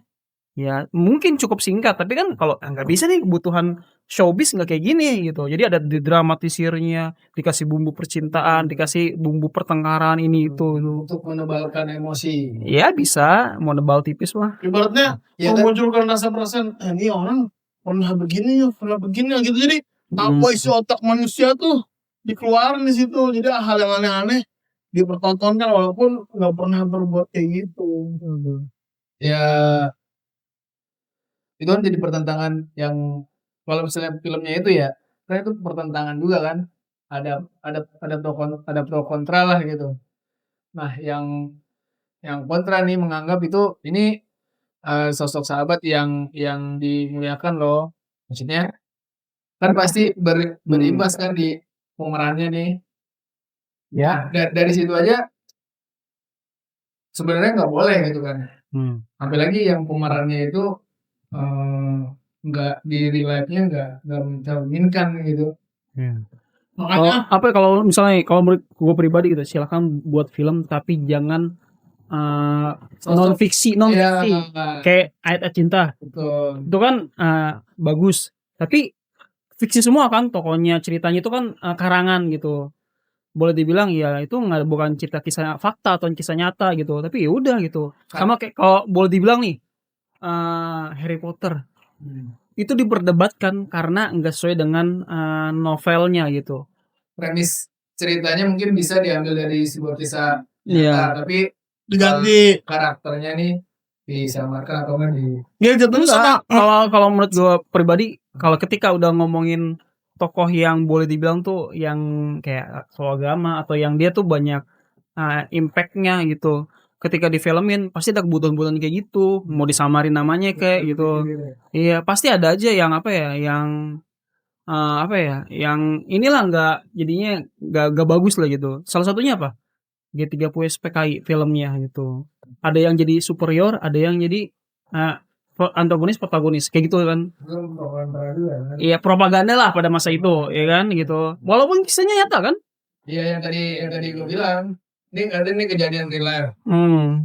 ya mungkin cukup singkat, tapi kan kalau nggak bisa nih, kebutuhan showbiz nggak kayak gini gitu. Jadi ada didramatisirnya, dikasih bumbu percintaan, dikasih bumbu pertengkaran ini itu. untuk menebalkan emosi. Ya bisa, mau nebal tipis mah. Ibaratnya Ya kan? memunculkan rasa perasaan, ini orang pernah begini ya, gitu. Jadi apa isi otak manusia tuh dikeluarin di situ. Jadi hal yang aneh-aneh dipertontonkan walaupun nggak pernah berbuat kayak gitu. Ya itu kan jadi pertentangan yang kalau misalnya filmnya itu ya kan itu pertentangan juga kan, ada pro kontra lah gitu. Nah yang kontra nih menganggap itu ini sosok sahabat yang dimuliakan loh, maksudnya kan pasti berimbas kan di pemerannya nih ya. Dari situ aja sebenarnya nggak boleh gitu kan, apalagi yang pemerannya itu nggak di real life-nya nggak mencerminkan gitu. Kalau Makanya apa ya, kalau misalnya kalau menurut gue pribadi gitu, silakan buat film tapi jangan non fiksi Ya, kayak Ayat Cinta betul. itu kan bagus, tapi fiksi semua kan, tokohnya, ceritanya itu kan karangan gitu. Boleh dibilang ya itu bukan cerita kisah fakta atau kisah nyata gitu, tapi ya udah gitu. Sama kayak kalau boleh dibilang nih Harry Potter itu diperdebatkan karena nggak sesuai dengan novelnya gitu. Premis ceritanya mungkin bisa diambil dari sebuah kisah Iya. nyata, tapi diganti. karakternya nih disamarkan atau enggak di Ya jatuhnya sama. Kalau menurut gue pribadi, kalau ketika udah ngomongin tokoh yang boleh dibilang tuh yang kayak soal agama atau yang dia tuh banyak impact-nya gitu, ketika difilmin pasti ada kebutuhan-kebutuhan kayak gitu, mau disamarin namanya kayak gitu. Iya, pasti ada aja yang apa ya, yang apa ya, yang inilah nggak, jadinya nggak bagus lah gitu. Salah satunya apa? G30 SPKI filmnya gitu. Ada yang jadi superior, ada yang jadi antagonis protagonis kayak gitu kan. Iya, propaganda lah pada masa itu, ya kan gitu. Walaupun kisahnya nyata kan. Iya, yang tadi gue bilang ini ada nih kejadian real life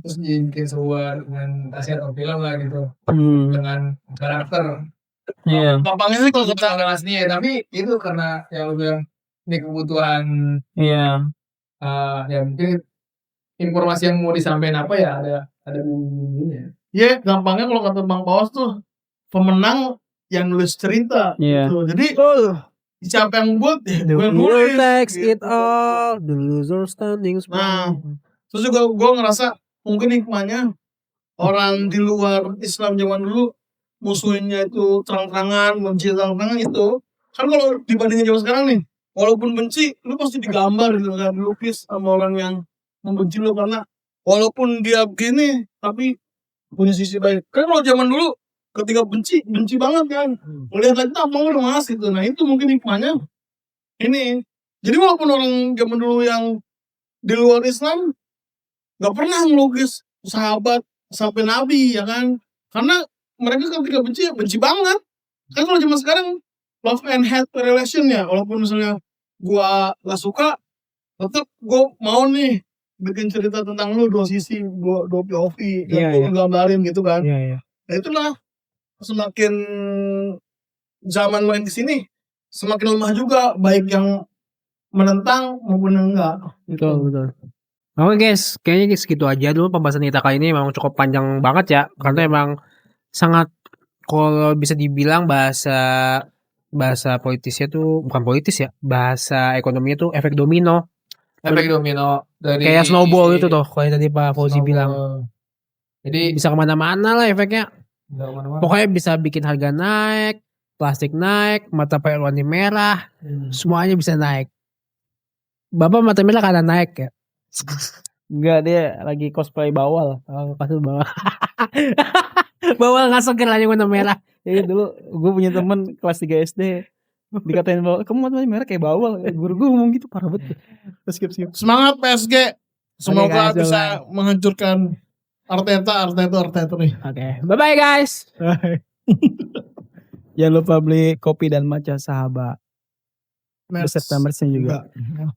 terus dibikin sebuah dengan atau film lah gitu dengan karakter. Iya. Gampangnya sih kalau kita aslinya, tapi itu karena yang lu bilang ini kebutuhan Iya. ya mungkin informasi yang mau disampaikan apa ya ada bumbunya. ya gampangnya kalau kata Bang Paus tuh pemenang yang nulis cerita gitu. Jadi siapa yang buat ya gue yang nulis gitu. the loser standing Nah, terus juga gue ngerasa mungkin hikmahnya orang di luar Islam zaman dulu musuhinnya itu terang-terangan, benci terang-terangan itu kan kalau dibandingin zaman sekarang nih, walaupun benci lu pasti digambar gitu kan, dilukis sama orang yang membenci lu karena walaupun dia begini tapi punya sisi baik. Kan kalau zaman dulu ketika benci banget kan, melihat lagi apa lu mas gitu. Nah itu mungkin hikmahnya ini Jadi walaupun orang zaman dulu yang di luar Islam nggak pernah ngelukis sahabat sampai nabi ya kan, karena mereka ketika benci ya benci banget. Kan kalau zaman sekarang love and hate relation ya, walaupun misalnya gua nggak suka, tetap gua mau nih bikin cerita tentang lu dua sisi, dua POV Iya, yang iya. gua gambarin gitu kan. Iya. Nah itulah, semakin zaman main kesini semakin lemah juga, baik yang menentang maupun yang enggak. Betul. Oke guys, kayaknya segitu aja dulu pembahasan kita kali ini. Memang cukup panjang banget ya, karena emang sangat, kalau bisa dibilang bahasa politisnya tuh bukan politis ya, bahasa ekonominya tuh efek domino. Efek domino dari Kayak snowball itu tuh, kalau yang tadi Pak Fauzi bilang. Jadi Bisa kemana-mana lah efeknya. nggak kemana-mana. Pokoknya bisa bikin harga naik, plastik naik, mata air warna merah, semuanya bisa naik. Bapak mata merah karena naik ya? Enggak, dia lagi cosplay bawal. Oh, kasus bawah. Bawah nggak seger aja warna merah. Iya, dulu gue punya temen kelas 3 SD dikatain bawal, kamu warna merah kayak bawal. Guru gue ngomong gitu, parah banget. Skip. Semangat PSG, semoga guys, bisa menghancurkan Arteta nih. Oke, bye-bye guys. Jangan lupa beli kopi dan matcha sahabat. Merch Beserta merchnya juga. juga.